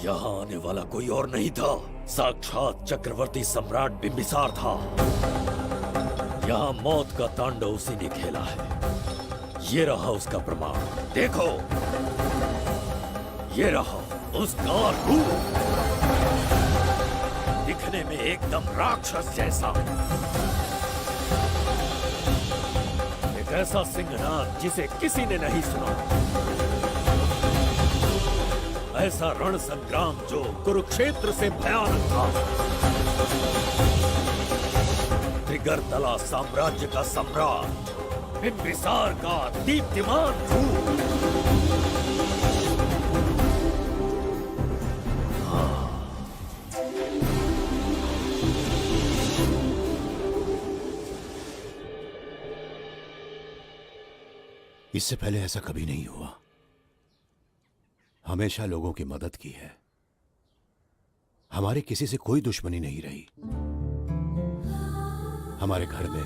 यहां आने वाला कोई और नहीं था, साक्षात चक्रवर्ती सम्राट बिंबिसार था। यहां मौत का तांडव उसी ने खेला है। ये रहा उसका प्रमाण, देखो, ये रहा उसका रूप, दिखने में एकदम राक्षस जैसा। एक ऐसा सिंहनाद जिसे किसी ने नहीं सुना, ऐसा रण संग्राम जो कुरुक्षेत्र से भयानक था। त्रिगर्तला साम्राज्य का सम्राट बिंबिसार का दीप्तिमान रूप। इससे पहले ऐसा कभी नहीं हुआ। हमेशा लोगों की मदद की है। हमारे किसी से कोई दुश्मनी नहीं रही। हमारे घर में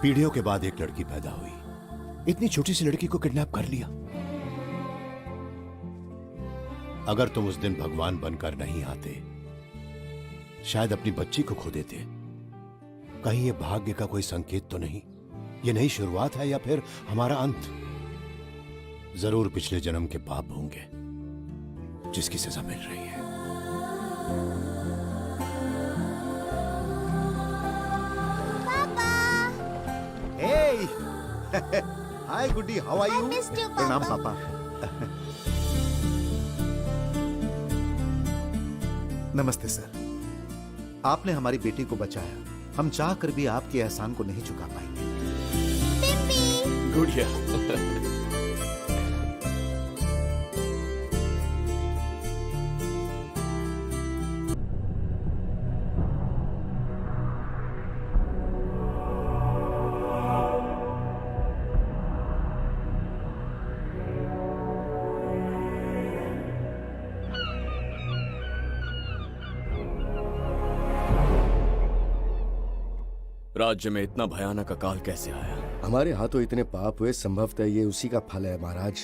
पीढ़ियों के बाद एक लड़की पैदा हुई। इतनी छोटी सी लड़की को किडनैप कर लिया। अगर तुम उस दिन भगवान बनकर नहीं आते, शायद अपनी बच्ची को खो देते। कहीं ये भाग्य का कोई संकेत तो नहीं? ये नई शुरुआत है या फिर हमारा अंत? जरूर पिछले जन्म के पाप होंगे जिसकी सजा मिल रही है। Hey! Hi, Goody. How are you? I missed you, प्रणाम पापा। पापा। नमस्ते सर। आपने हमारी बेटी को बचाया। हम चाह कर भी आपके एहसान को नहीं चुका पाएंगे। गुड़िया। राज्य में इतना भयानक अकाल कैसे आया? हमारे हाथों इतने पाप हुए, संभवतः ये उसी का फल है महाराज।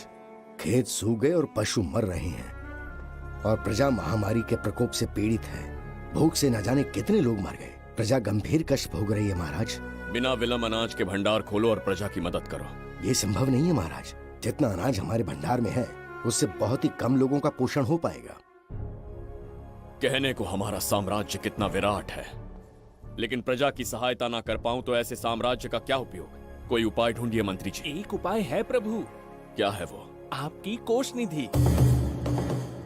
खेत सूख गए और पशु मर रहे हैं और प्रजा महामारी के प्रकोप से पीड़ित है। भूख से न जाने कितने लोग मर गए। प्रजा गंभीर कष्ट भोग रही है महाराज। बिना विलंब अनाज के भंडार खोलो और प्रजा की मदद करो। ये संभव नहीं है महाराज। जितना अनाज हमारे भंडार में है उससे बहुत ही कम लोगों का पोषण हो पाएगा। कहने को हमारा साम्राज्य कितना विराट है, लेकिन प्रजा की सहायता ना कर पाऊं तो ऐसे साम्राज्य का क्या उपयोग? कोई उपाय ढूंढिए मंत्री जी। एक उपाय है प्रभु। क्या है वो? आपकी कोष निधि।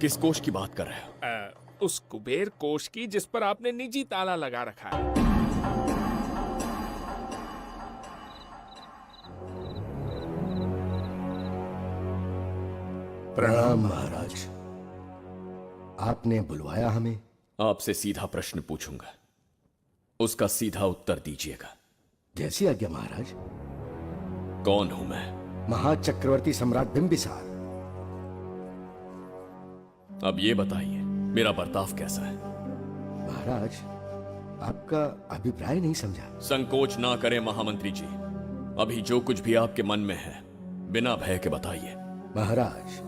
किस कोष की बात कर रहे हो? उस कुबेर कोष की जिस पर आपने निजी ताला लगा रखा है। प्रणाम महाराज। आपने बुलवाया हमें? आपसे सीधा प्रश्न पूछूंगा, उसका सीधा उत्तर दीजिएगा। जैसी आज्ञा महाराज। कौन हूं मैं? महाचक्रवर्ती सम्राट बिंबिसार। अब ये बताइए मेरा बर्ताव कैसा है? महाराज, आपका अभिप्राय नहीं समझा। संकोच ना करें महामंत्री जी, अभी जो कुछ भी आपके मन में है बिना भय के बताइए। महाराज,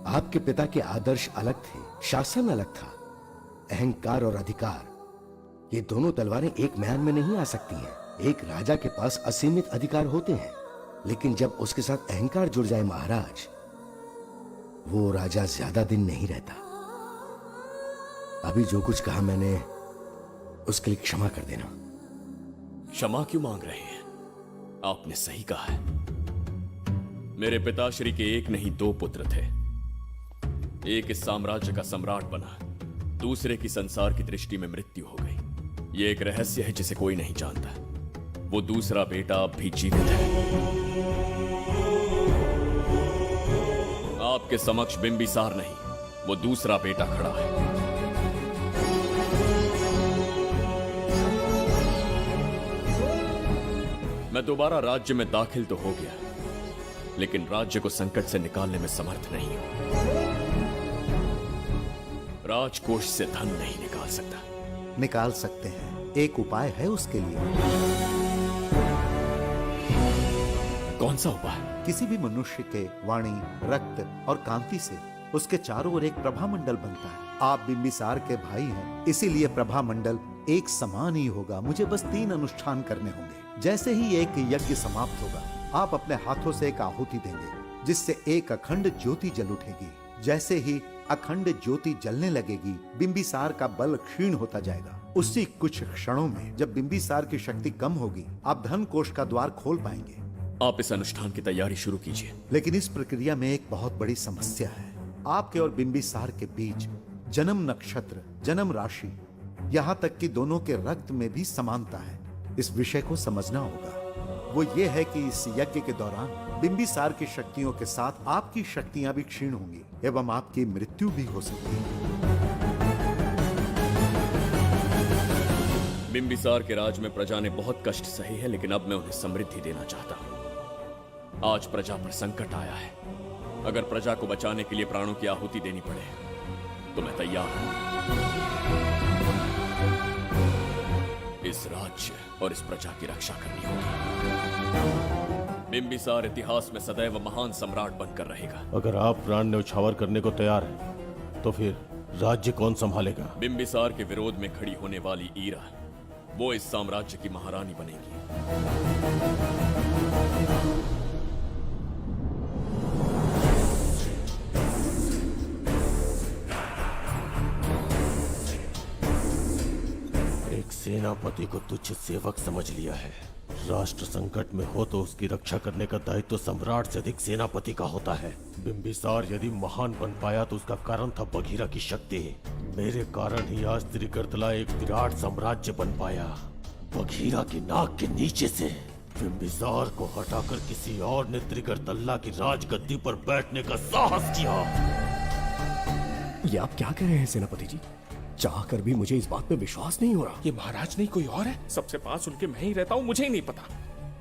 आपके पिता के आदर्श अलग थे, शासन अलग था। अहंकार और अधिकार, ये दोनों तलवारें एक म्यान में नहीं आ सकती हैं। एक राजा के पास असीमित अधिकार होते हैं, लेकिन जब उसके साथ अहंकार जुड़ जाए महाराज, वो राजा ज्यादा दिन नहीं रहता। अभी जो कुछ कहा मैंने, उसके लिए क्षमा कर देना। क्षमा क्यों मांग रहे हैं? आपने सही कहा है। मेरे पिताश्री के एक नहीं दो पुत्र थे। एक इस साम्राज्य का सम्राट बना, दूसरे की संसार की दृष्टि में मृत्यु हो गई। ये एक रहस्य है जिसे कोई नहीं जानता। वो दूसरा बेटा अब भी जीवित है। आपके समक्ष बिंबिसार नहीं, वो दूसरा बेटा खड़ा है। मैं दोबारा राज्य में दाखिल तो हो गया, लेकिन राज्य को संकट से निकालने में समर्थ नहीं हूं। राजकोष से धन नहीं निकाल सकता। निकाल सकते हैं, एक उपाय है उसके लिए। कौन सा उपाय? किसी भी मनुष्य के वाणी, रक्त और कांति से उसके चारों ओर एक प्रभा मंडल बनता है। आप बिंबिसार के भाई हैं, इसीलिए प्रभा मंडल एक समान ही होगा। मुझे बस 3 अनुष्ठान करने होंगे। जैसे ही एक यज्ञ समाप्त होगा, आप अपने हाथों से एक आहुति देंगे, जिससे एक अखंड ज्योति जल उठेगी। जैसे ही अखंड ज्योति जलने लगेगी, बिंबिसार का बल क्षीण होता जाएगा। उसी कुछ क्षणों में जब बिंबिसार की शक्ति कम होगी, आप धन कोष का द्वार खोल पाएंगे। आप इस अनुष्ठान की तैयारी शुरू कीजिए। लेकिन इस प्रक्रिया में एक बहुत बड़ी समस्या है। आपके और बिंबिसार के बीच जन्म नक्षत्र, जन्म राशि, यहाँ तक कि दोनों के रक्त में भी समानता है। इस विषय को समझना होगा। वो ये है कि इस यज्ञ के दौरान बिंबिसार की शक्तियों के साथ आपकी शक्तियां भी क्षीण होंगी एवं आपकी मृत्यु भी हो सकती है। बिंबिसार के राज में प्रजा ने बहुत कष्ट सहे हैं, लेकिन अब मैं उन्हें समृद्धि देना चाहता हूं। आज प्रजा पर संकट आया है। अगर प्रजा को बचाने के लिए प्राणों की आहुति देनी पड़े तो मैं तैयार हूं। इस राज्य और इस प्रजा की रक्षा करनी होगी। बिंबिसार इतिहास में सदैव महान सम्राट बनकर रहेगा। अगर आप प्राण न्यौछावर करने को तैयार हैं, तो फिर राज्य कौन संभालेगा? बिंबिसार के विरोध में खड़ी होने वाली ईरा, वो इस साम्राज्य की महारानी बनेगी। एक सेनापति को तुच्छ सेवक समझ लिया है। राष्ट्र संकट में हो तो उसकी रक्षा करने का दायित्व सम्राट से अधिक सेनापति का होता है। बिंबिसार यदि महान बन पाया तो उसका कारण था बघीरा की शक्ति। मेरे कारण ही आज त्रिगर्तला एक विराट साम्राज्य बन पाया। बघीरा की नाक के नीचे से बिंबिसार को हटाकर किसी और ने त्रिगर्तल्ला की राजगद्दी पर बैठने का साहस किया। ये आप क्या कह रहे हैं सेनापति जी? चाहकर भी मुझे इस बात पे विश्वास नहीं हो रहा। ये महाराज नहीं कोई और है। सबसे पास उनके मैं ही रहता हूँ, मुझे ही नहीं पता।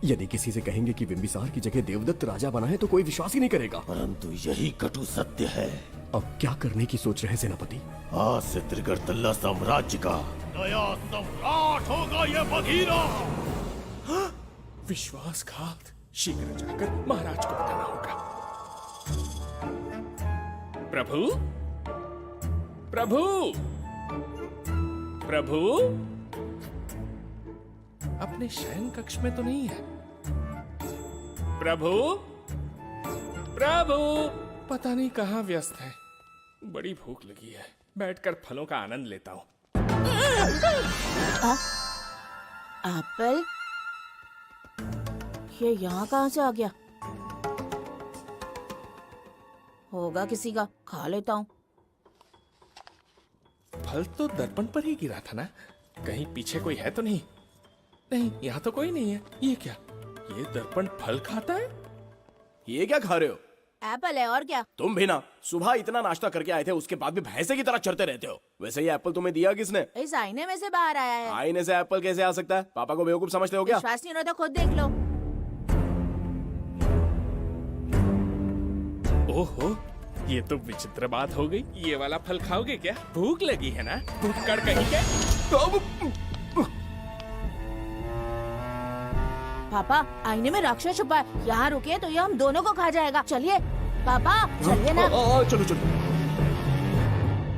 यदि किसी से कहेंगे कि बिंबिसार की जगह देवदत्त राजा बना है तो कोई विश्वास ही नहीं करेगा। परंतु यही कटु सत्य है। अब क्या करने की सोच रहे हैं सेनापति? आज से त्रिगर्तल्ला साम्राज्य का नया सम्राट होगा ये बघीरा। विश्वासघात। शीघ्र जाकर महाराज को बताना होगा। प्रभु, प्रभु, प्रभु, अपने शयन कक्ष में तो नहीं है। प्रभु, प्रभु, पता नहीं कहाँ व्यस्त है। बड़ी भूख लगी है, बैठकर फलों का आनंद लेता हूँ। एप्पल, ये यहाँ कहाँ से आ गया? होगा किसी का, खा लेता हूँ। फल तो दर्पण पर ही गिरा था ना? कहीं पीछे कोई है तो नहीं? नहीं, यहाँ तो कोई नहीं है। ये क्या? ये दर्पण फल खाता है? ये क्या खा रहे हो? एप्पल है और क्या? तुम भी ना, सुबह इतना नाश्ता करके आए थे, उसके बाद भी भैंसे की तरह चढ़ते रहते हो। वैसे ये एप्पल तुम्हें दिया किसने? इस आईने में से बाहर आया है। आईने से एप्पल कैसे आ सकता है? पापा को बेवकूफ समझते हो क्या? विश्वास नहीं हो रहा तो खुद देख लो। ओहो, ये तो विचित्र बात हो गई। ये वाला फल खाओगे क्या? भूख लगी है ना? भूखड़ कहीं के? पापा, आईने में राक्षस छुपा है। यहाँ रुकिए तो ये हम दोनों को खा जाएगा। चलिए पापा, चलिए ना। चलो चलो।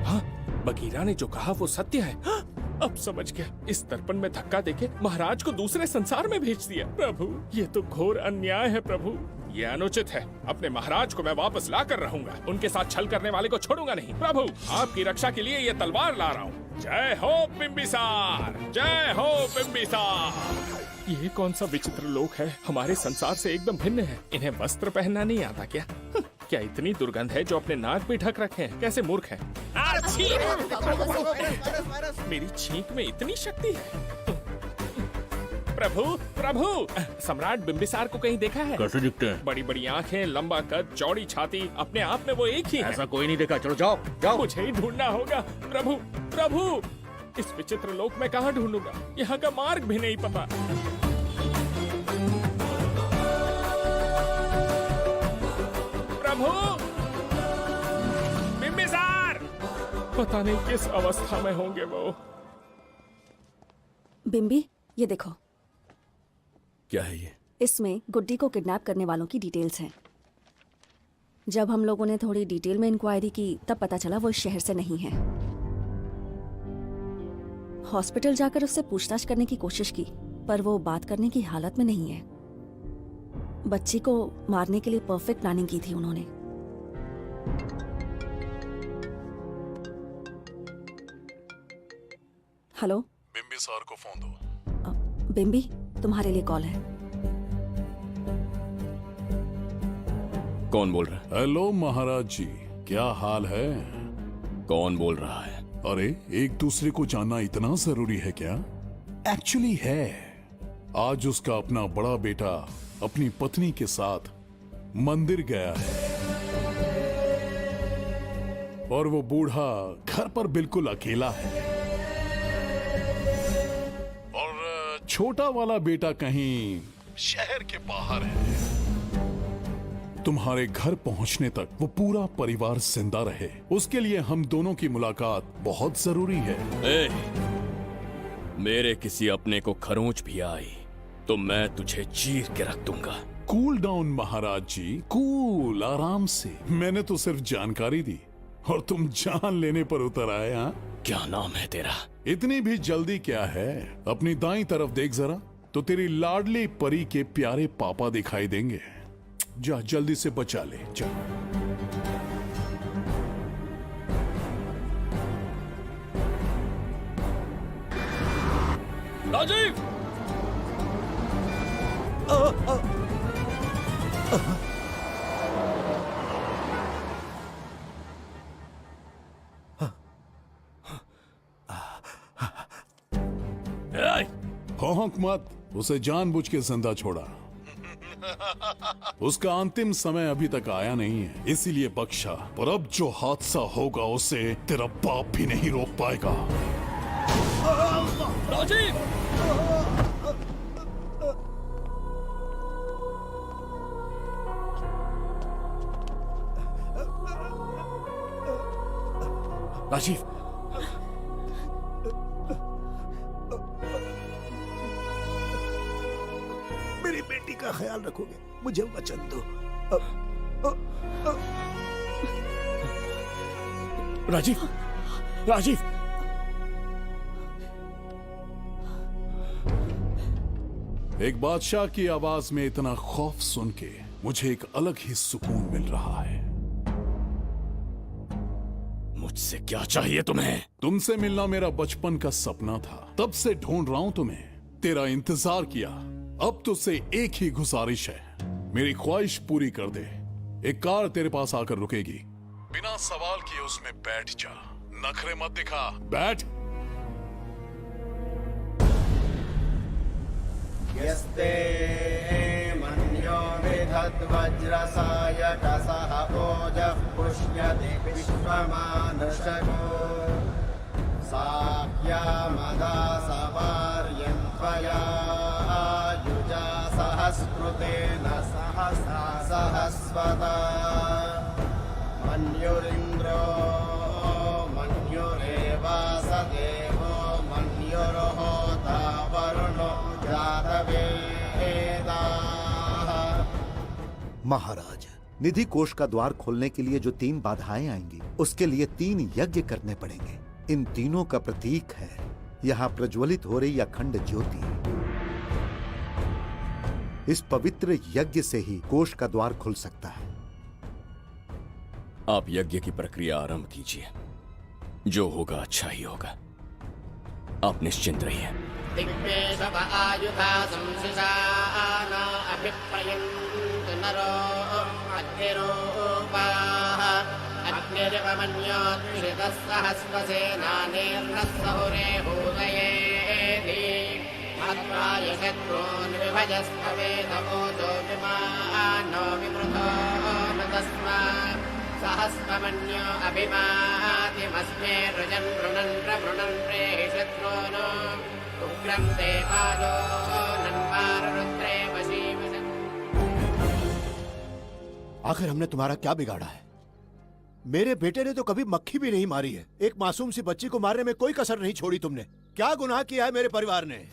हाँ, बगीरा ने जो कहा वो सत्य है। हाँ, अब समझ गया। इस दर्पण में धक्का देके महाराज को दूसरे संसार में भेज दिया। प्रभु, ये तो घोर अन्याय है प्रभु। ये अनुचित है। अपने महाराज को मैं वापस ला कर रहूंगा। उनके साथ छल करने वाले को छोड़ूंगा नहीं। प्रभु, आपकी रक्षा के लिए ये तलवार ला रहा हूँ। जय हो बिंबिसार, जय हो बिंबिसार। ये कौन सा विचित्र लोक है? हमारे संसार से एकदम भिन्न है। इन्हें वस्त्र पहनना नहीं आता क्या? क्या इतनी दुर्गंध है जो अपने नाक भी ढक रखे हैं? कैसे मूर्ख हैं? मेरी छींक में इतनी शक्ति है। प्रभु, प्रभु, सम्राट बिंबिसार को कहीं देखा है? कैसे दिखते हैं? बड़ी बड़ी आंखें, लंबा कद, चौड़ी छाती, अपने आप में वो एक ही है। ऐसा कोई नहीं देखा। चलो जाओ जाओ। मुझे ही ढूंढना होगा। प्रभु, प्रभु, इस विचित्र लोक में कहाँ ढूंढूंगा? यहाँ का मार्ग भी नहीं पता। प्रभु, बिंबिसार, पता नहीं किस अवस्था में होंगे वो। बिंबी, ये देखो। क्या है ये? इसमें गुड्डी को किडनैप करने वालों की डिटेल्स हैं। जब हम लोगों ने थोड़ी डिटेल में इंक्वायरी की तब पता चला वो इस शहर से नहीं है। हॉस्पिटल जाकर उससे पूछताछ करने की कोशिश की पर वो बात करने की हालत में नहीं है। बच्ची को मारने के लिए परफेक्ट प्लानिंग की थी उन्होंने। हेलो, बिंबिसार को फोन दो। बिंबी, तुम्हारे लिए कॉल है। कौन बोल रहा है? हेलो महाराज जी, क्या हाल है? कौन बोल रहा है? अरे, एक दूसरे को जानना इतना जरूरी है क्या? एक्चुअली है। आज उसका अपना बड़ा बेटा अपनी पत्नी के साथ मंदिर गया है और वो बूढ़ा घर पर बिल्कुल अकेला है और छोटा वाला बेटा कहीं शहर के बाहर है। तुम्हारे घर पहुंचने तक वो पूरा परिवार जिंदा रहे, उसके लिए हम दोनों की मुलाकात बहुत जरूरी है। मेरे किसी अपने को खरोंच भी आई तो मैं तुझे चीर के रख दूंगा। कूल डाउन महाराज जी, कूल, आराम से। मैंने तो सिर्फ जानकारी दी और तुम जान लेने पर उतर आए। हाँ, क्या नाम है तेरा? इतनी भी जल्दी क्या है? अपनी दाईं तरफ देख जरा तो तेरी लाडली परी के प्यारे पापा दिखाई देंगे। जा, जल्दी से बचा ले, जा। राजीव! भौंक मत, उसे जानबूझ के जिंदा छोड़ा। उसका अंतिम समय अभी तक आया नहीं है, इसीलिए बख्शा। पर अब जो हादसा होगा उसे तेरा बाप भी नहीं रोक पाएगा। राजीव! राजीव, मेरी का ख्याल रखोगे? मुझे वचन दो। राजीव, राजीव, एक बादशाह की आवाज में इतना खौफ सुन के मुझे एक अलग ही सुकून मिल रहा है। मुझसे क्या चाहिए तुम्हें? तुमसे मिलना मेरा बचपन का सपना था, तब से ढूंढ रहा हूं तुम्हें, तेरा इंतजार किया। अब तुझसे एक ही गुजारिश है, मेरी ख्वाहिश पूरी कर दे। एक कार तेरे पास आकर रुकेगी, बिना सवाल किए उसमें बैठ जा, नखरे मत दिखा, बैठ। यस्ते मन्यो विधद्वज्रसायकसः ओजः पुष्यति विश्वमानशको साह्यामदासवार्यं त्वया युजा सहस्कृतेन सहसा सहस्वता मन्युरिन्द्रो मन्युरेवास देवो मन्युर्होता वरुणो महाराज, निधि कोष का द्वार खोलने के लिए जो 3 बाधाएं आएंगी, उसके लिए 3 यज्ञ करने पड़ेंगे। इन तीनों का प्रतीक है यहाँ प्रज्वलित हो रही अखंड ज्योति। इस पवित्र यज्ञ से ही कोष का द्वार खुल सकता है। आप यज्ञ की प्रक्रिया आरंभ कीजिए, जो होगा अच्छा ही होगा। आप निश्चिंत रहिए। नरो अग्निरूपाः अग्निर्वमन्योत्क्षितस्सहस्रसेनानेर्नः हूदयेति मत्वाय शत्रून् विभजस्त्ववेदमोजो विमानो विवृतो न तस्मात् सहस्रमन्यो अभिमातिमस्मे रुजन् वृणन् प्रवृणन् प्रेहि शत्रून् उग्रं ते पादो नन्वारुद्रे वशीवसन्। आखिर हमने तुम्हारा क्या बिगाड़ा है? मेरे बेटे ने तो कभी मक्खी भी नहीं मारी है। एक मासूम सी बच्ची को मारने में कोई कसर नहीं छोड़ी तुमने। क्या गुनाह किया है मेरे परिवार ने?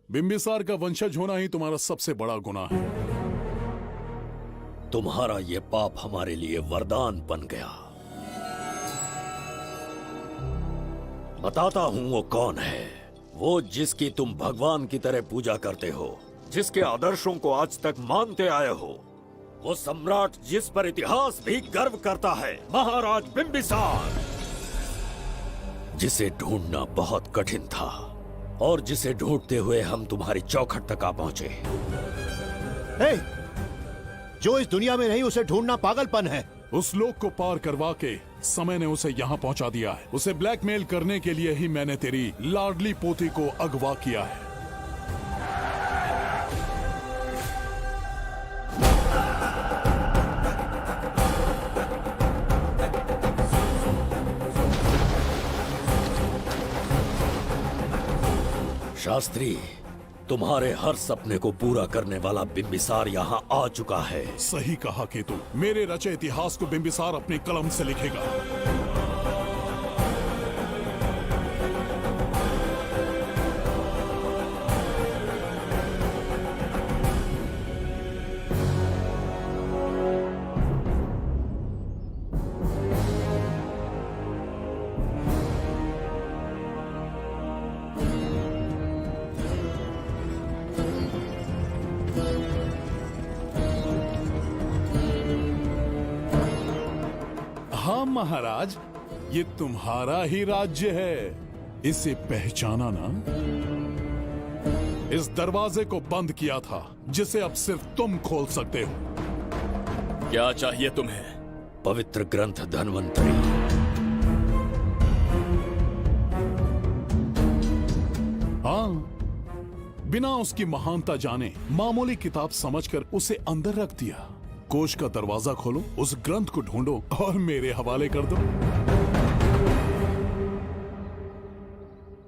बिंबिसार का वंशज होना ही तुम्हारा सबसे बड़ा गुनाह है। तुम्हारा ये पाप हमारे लिए वरदान बन गया। बताता हूं वो कौन है, वो जिसकी तुम भगवान की तरह पूजा करते हो, जिसके आदर्शों को आज तक मानते आए हो, वो सम्राट जिस पर इतिहास भी गर्व करता है, महाराज बिंबिसार, जिसे ढूंढना बहुत कठिन था और जिसे ढूंढते हुए हम तुम्हारी चौखट तक आ पहुंचे। जो इस दुनिया में नहीं उसे ढूंढना पागलपन है। उस लोक को पार करवा के समय ने उसे यहाँ पहुंचा दिया है। उसे ब्लैकमेल करने के लिए ही मैंने तेरी लाडली पोती को अगवा किया है। शास्त्री, तुम्हारे हर सपने को पूरा करने वाला बिंबिसार यहाँ आ चुका है। सही कहा केतु, मेरे रचे इतिहास को बिंबिसार अपनी कलम से लिखेगा। हाँ महाराज, ये तुम्हारा ही राज्य है, इसे पहचाना ना? इस दरवाजे को बंद किया था, जिसे अब सिर्फ तुम खोल सकते हो। क्या चाहिए तुम्हें? पवित्र ग्रंथ धन्वंतरी। हाँ, बिना उसकी महानता जाने मामूली किताब समझकर उसे अंदर रख दिया। कोष का दरवाजा खोलो, उस ग्रंथ को ढूंढो और मेरे हवाले कर दो।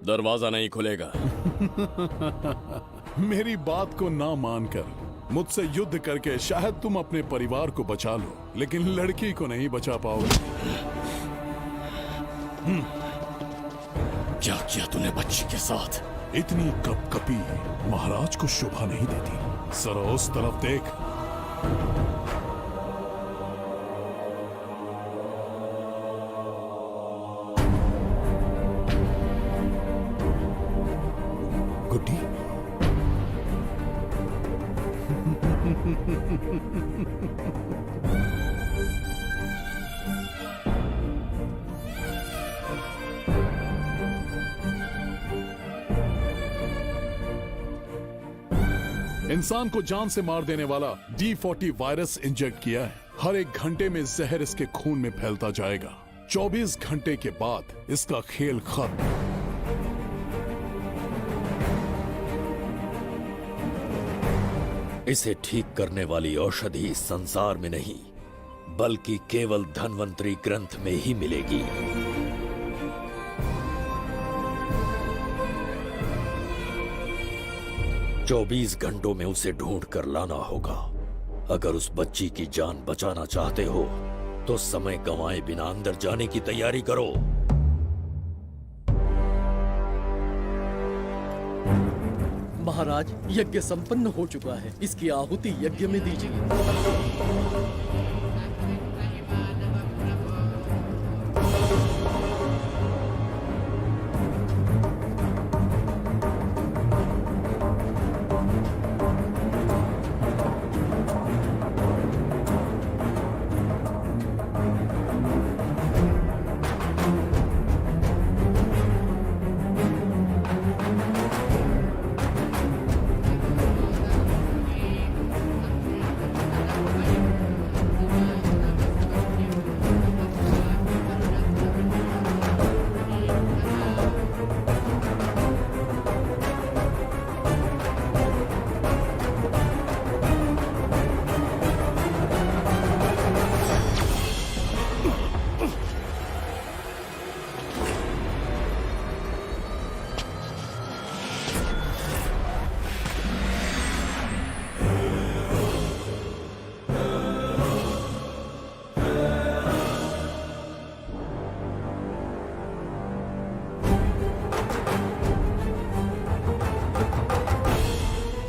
दरवाजा नहीं खुलेगा। मेरी बात को ना मानकर मुझसे युद्ध करके शायद तुम अपने परिवार को बचा लो, लेकिन लड़की को नहीं बचा पाओगे। क्या किया तूने बच्ची के साथ? इतनी कपकपी महाराज को शोभा नहीं देती। जरा उस तरफ देख। गुड्डी, इंसान को जान से मार देने वाला D40 वायरस इंजेक्ट किया है। हर एक घंटे में जहर इसके खून में फैलता जाएगा। 24 घंटे के बाद इसका खेल खत्म। इसे ठीक करने वाली औषधि इस संसार में नहीं, बल्कि केवल धन्वंतरी ग्रंथ में ही मिलेगी। चौबीस घंटों में उसे ढूंढ कर लाना होगा। अगर उस बच्ची की जान बचाना चाहते हो तो समय गंवाए बिना अंदर जाने की तैयारी करो। महाराज, यज्ञ संपन्न हो चुका है। इसकी आहुति यज्ञ में दीजिए।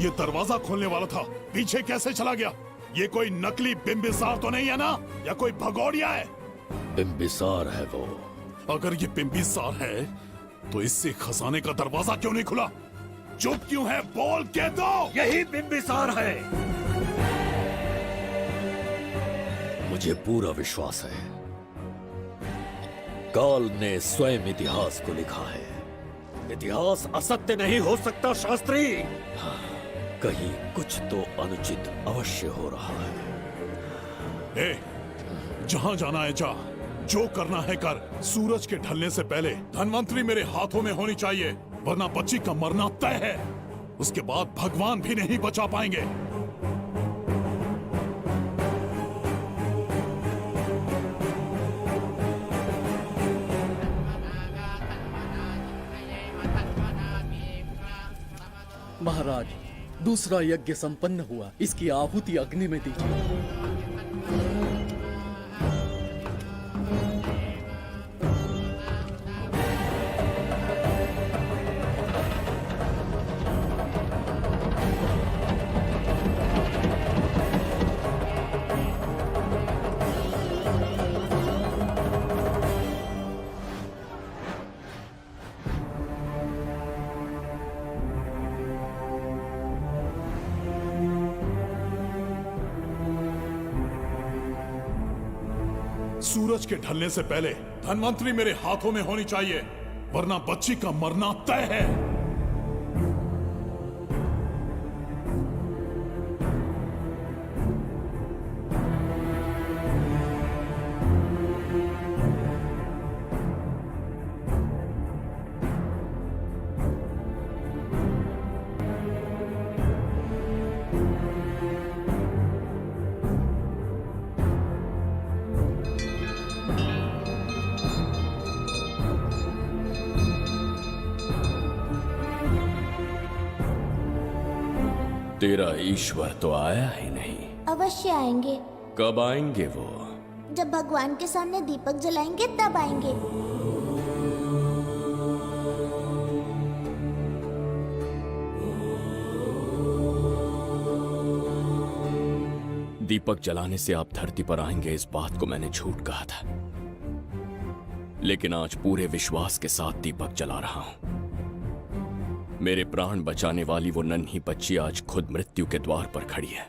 ये दरवाजा खोलने वाला था, पीछे कैसे चला गया? ये कोई नकली बिंबिसार तो नहीं है ना, या कोई भगोड़िया है? बिंबिसार है वो। अगर ये बिंबिसार है तो इससे खजाने का दरवाजा क्यों नहीं खुला? चुप क्यों है? बोल के दो। यही बिंबिसार है। मुझे पूरा विश्वास है, काल ने स्वयं इतिहास को लिखा है। इतिहास असत्य नहीं हो सकता शास्त्री। हाँ, कहीं कुछ तो अनुचित अवश्य हो रहा है। ए, जहां जाना है जा, जो करना है कर। सूरज के ढलने से पहले धनवंतरी मेरे हाथों में होनी चाहिए, वरना बच्ची का मरना तय है। उसके बाद भगवान भी नहीं बचा पाएंगे। महाराज, दूसरा यज्ञ संपन्न हुआ। इसकी आहुति अग्नि में दीजिए। सूरज के ढलने से पहले धनवंतरी मेरे हाथों में होनी चाहिए, वरना बच्ची का मरना तय है। तेरा ईश्वर तो आया ही नहीं। अवश्य आएंगे। कब आएंगे वो? जब भगवान के सामने दीपक जलाएंगे तब आएंगे। दीपक जलाने से आप धरती पर आएंगे, इस बात को मैंने झूठ कहा था। लेकिन आज पूरे विश्वास के साथ दीपक जला रहा हूं। मेरे प्राण बचाने वाली वो नन्ही बच्ची आज खुद मृत्यु के द्वार पर खड़ी है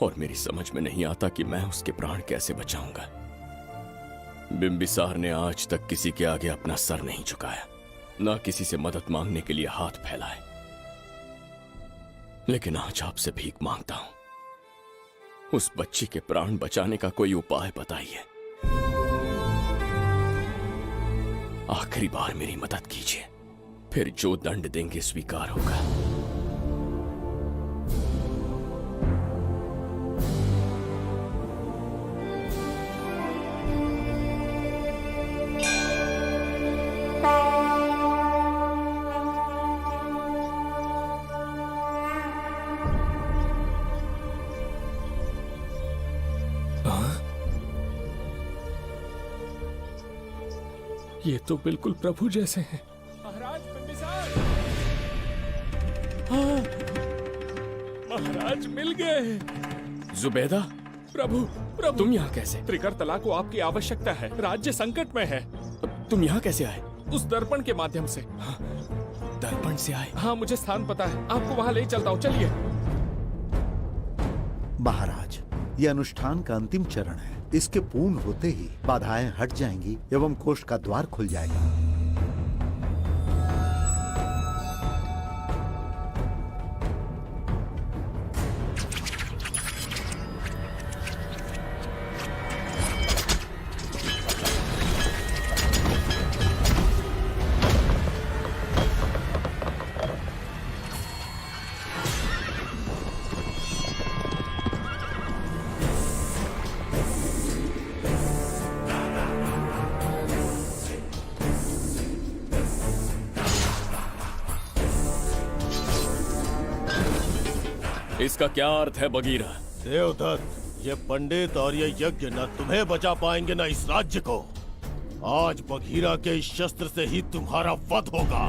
और मेरी समझ में नहीं आता कि मैं उसके प्राण कैसे बचाऊंगा। बिंबिसार ने आज तक किसी के आगे अपना सर नहीं झुकाया, ना किसी से मदद मांगने के लिए हाथ फैलाए। लेकिन आज आपसे भीख मांगता हूं, उस बच्ची के प्राण बचाने का कोई उपाय बताइए। आखिरी बार मेरी मदद कीजिए, फिर जो दंड देंगे स्वीकार होगा। ये तो बिल्कुल प्रभु जैसे हैं। महाराज बिंबिसार! हाँ, महाराज मिल गए। जुबैदा, प्रभु प्रभु तुम यहाँ कैसे? त्रिकर्तला को आपकी आवश्यकता है, राज्य संकट में है। तुम यहाँ कैसे आए? उस दर्पण के माध्यम से। हाँ, दर्पण से आए? हाँ, मुझे स्थान पता है, आपको वहाँ ले चलता हूँ, चलिए। महाराज, ये अनुष्ठान का अंतिम चरण है। इसके पूर्ण होते ही बाधाएं हट जाएंगी एवं कोष का द्वार खुल जाएगा। इसका क्या अर्थ है बगीरा? देवदत्त, ये पंडित और ये यज्ञ न तुम्हें बचा पाएंगे न इस राज्य को। आज बगीरा के इस शस्त्र से ही तुम्हारा वध होगा।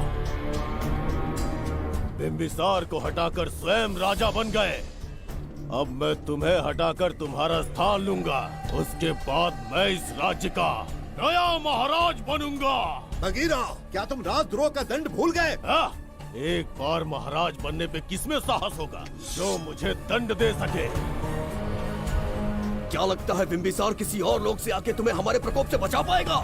बिंबिसार को हटाकर स्वयं राजा बन गए, अब मैं तुम्हें हटाकर तुम्हारा स्थान लूंगा। उसके बाद मैं इस राज्य का नया महाराज बनूंगा। बगीरा, क्या तुम राजद्रोह का दंड भूल गए? एक बार महाराज बनने पे किसमें साहस होगा जो मुझे दंड दे सके? क्या लगता है बिंबिसार किसी और लोग से आके तुम्हें हमारे प्रकोप से बचा पाएगा?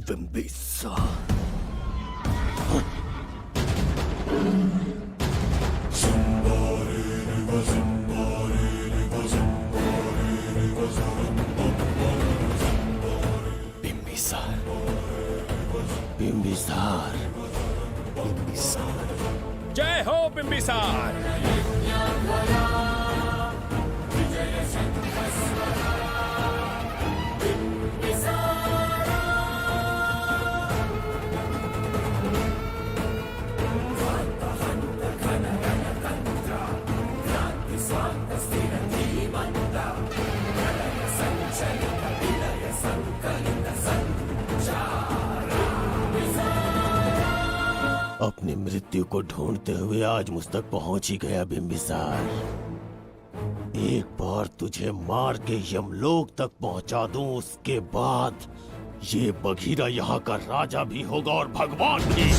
बिंबिसार बिंबिसार, जय हो बिंबिसार। अपनी मृत्यु को ढूंढते हुए आज मुझ तक पहुंच ही गया बिंबिसार। एक बार तुझे मार के यमलोक तक पहुंचा दूं, उसके बाद ये बघीरा यहाँ का राजा भी होगा और भगवान भी।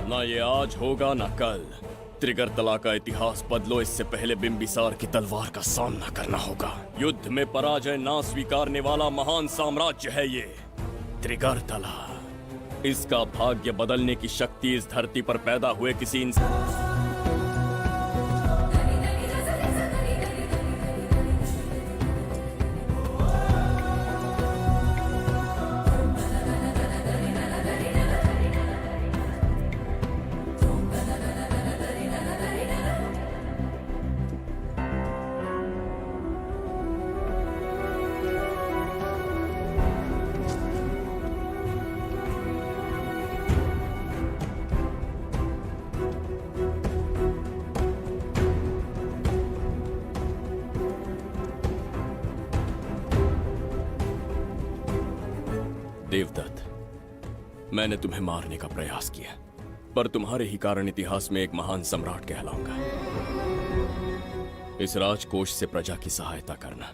ना ये आज होगा ना कल। त्रिगर्तला का इतिहास बदलो, इससे पहले बिंबिसार की तलवार का सामना करना होगा। युद्ध में पराजय ना स्वीकारने वाला महान साम्राज्य है ये त्रिगर्तला। इसका भाग्य बदलने की शक्ति इस धरती पर पैदा हुए किसी इंसान देवदत्त, मैंने तुम्हें मारने का प्रयास किया, पर तुम्हारे ही कारण इतिहास में एक महान सम्राट कहलाऊंगा। इस राजकोष से प्रजा की सहायता करना।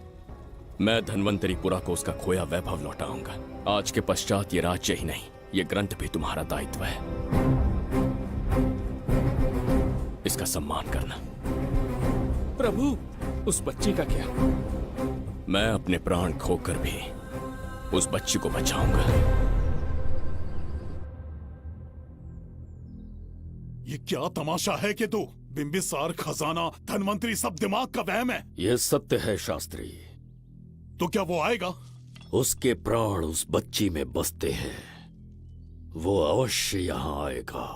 मैं धन्वंतरीपुरा को उसका खोया वैभव लौटाऊंगा। आज के पश्चात ये राज्य ही नहीं, ये ग्रंथ भी तुम्हारा दायित्व है। इसका सम्मान करना। प्रभु, उस बच्ची का क्या? मैं अपने प्राण खोकर भी उस बच्ची को बचाऊंगा। ये क्या तमाशा है कि तू बिंबिसार, खजाना, धनवंतरी सब दिमाग का वहम है? यह सत्य है शास्त्री। तो क्या वो आएगा? उसके प्राण उस बच्ची में बसते हैं, वो अवश्य यहाँ आएगा।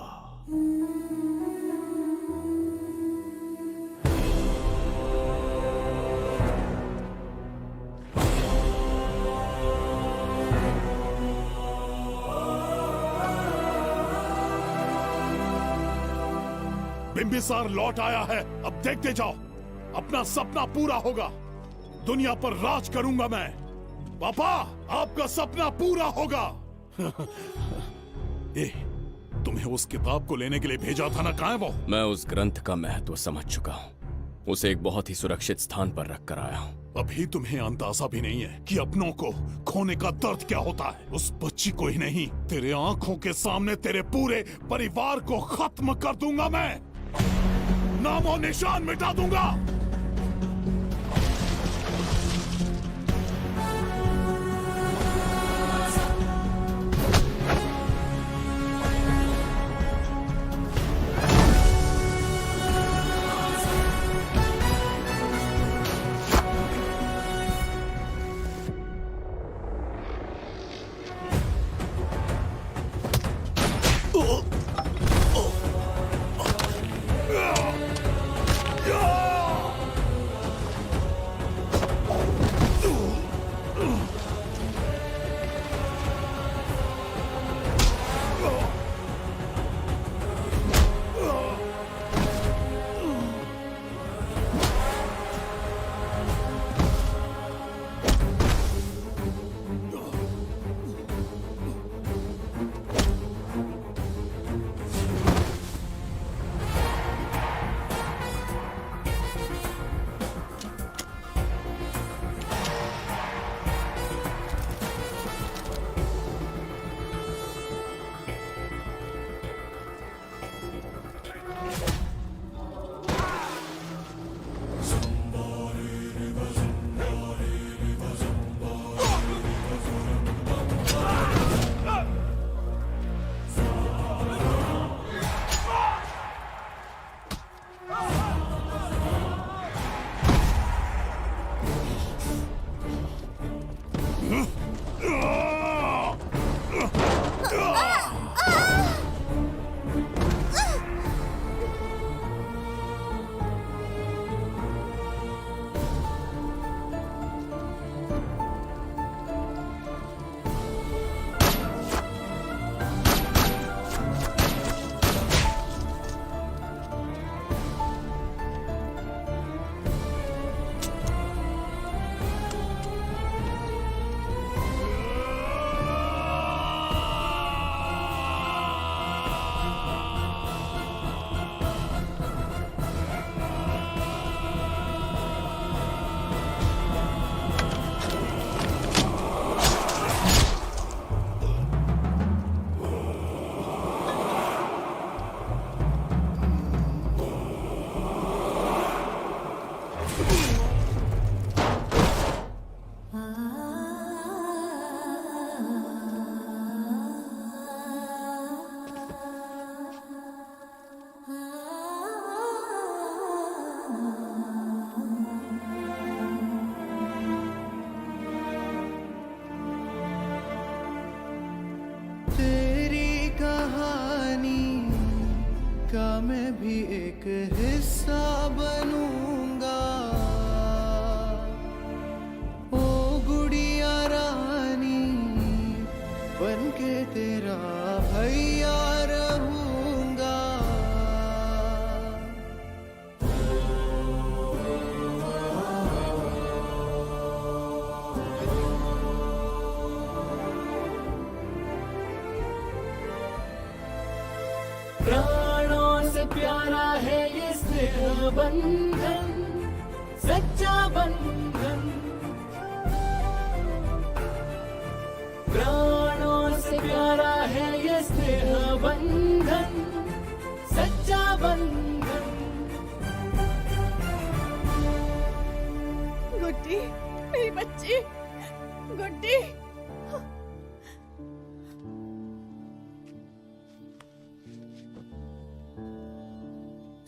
बिंबिसार लौट आया है, अब देखते जाओ, अपना सपना पूरा होगा। दुनिया पर राज करूंगा मैं। पापा, आपका सपना पूरा होगा। तुम्हें उस किताब को लेने के लिए भेजा था ना, कहाँ है वो? मैं उस ग्रंथ का महत्व समझ चुका हूँ, उसे एक बहुत ही सुरक्षित स्थान पर रख कर आया हूँ। अभी तुम्हें अंदाजा भी नहीं है कि अपनों को खोने का दर्द क्या होता है। उस बच्ची को ही नहीं, तेरे आंखों के सामने तेरे पूरे परिवार को खत्म कर दूंगा मैं, नामो निशान मिटा दूंगा। मैं भी एक हिस्सा बनूंगा। ओ गुड़िया रानी बनके तेरा भैया रहूंगा। प्राणों से प्यारा है ये स्नेह बंधन, सच्चा बंधन। प्राणों से प्यारा है ये स्नेह बंधन, सच्चा बंधन। गुड्डी, मेरी बच्ची, गुड्डी।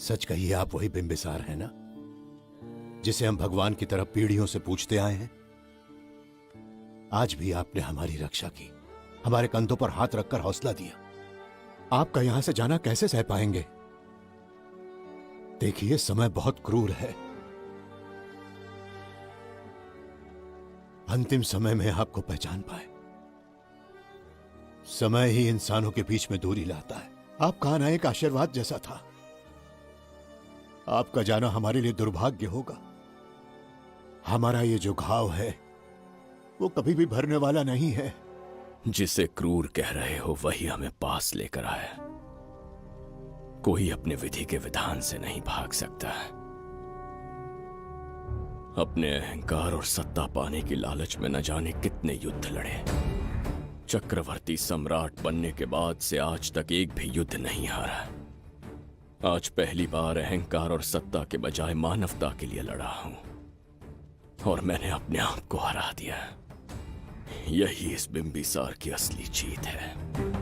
सच कहिए, आप वही बिंबिसार हैं ना, जिसे हम भगवान की तरफ पीढ़ियों से पूछते आए हैं? आज भी आपने हमारी रक्षा की, हमारे कंधों पर हाथ रखकर हौसला दिया। आपका यहां से जाना कैसे सह पाएंगे? देखिए, समय बहुत क्रूर है। अंतिम समय में आपको पहचान पाए। समय ही इंसानों के बीच में दूरी लाता है। आपका आना एक आशीर्वाद जैसा था। आपका जाना हमारे लिए दुर्भाग्य होगा। हमारा ये जो घाव है वो कभी भी भरने वाला नहीं है। जिसे क्रूर कह रहे हो वही हमें पास लेकर आया। कोई अपने विधि के विधान से नहीं भाग सकता। अपने अहंकार और सत्ता पाने की लालच में न जाने कितने युद्ध लड़े। चक्रवर्ती सम्राट बनने के बाद से आज तक एक भी युद्ध नहीं हारा। आज पहली बार अहंकार और सत्ता के बजाय मानवता के लिए लड़ा हूं, और मैंने अपने आप को हरा दिया। यही इस बिंबिसार की असली जीत है।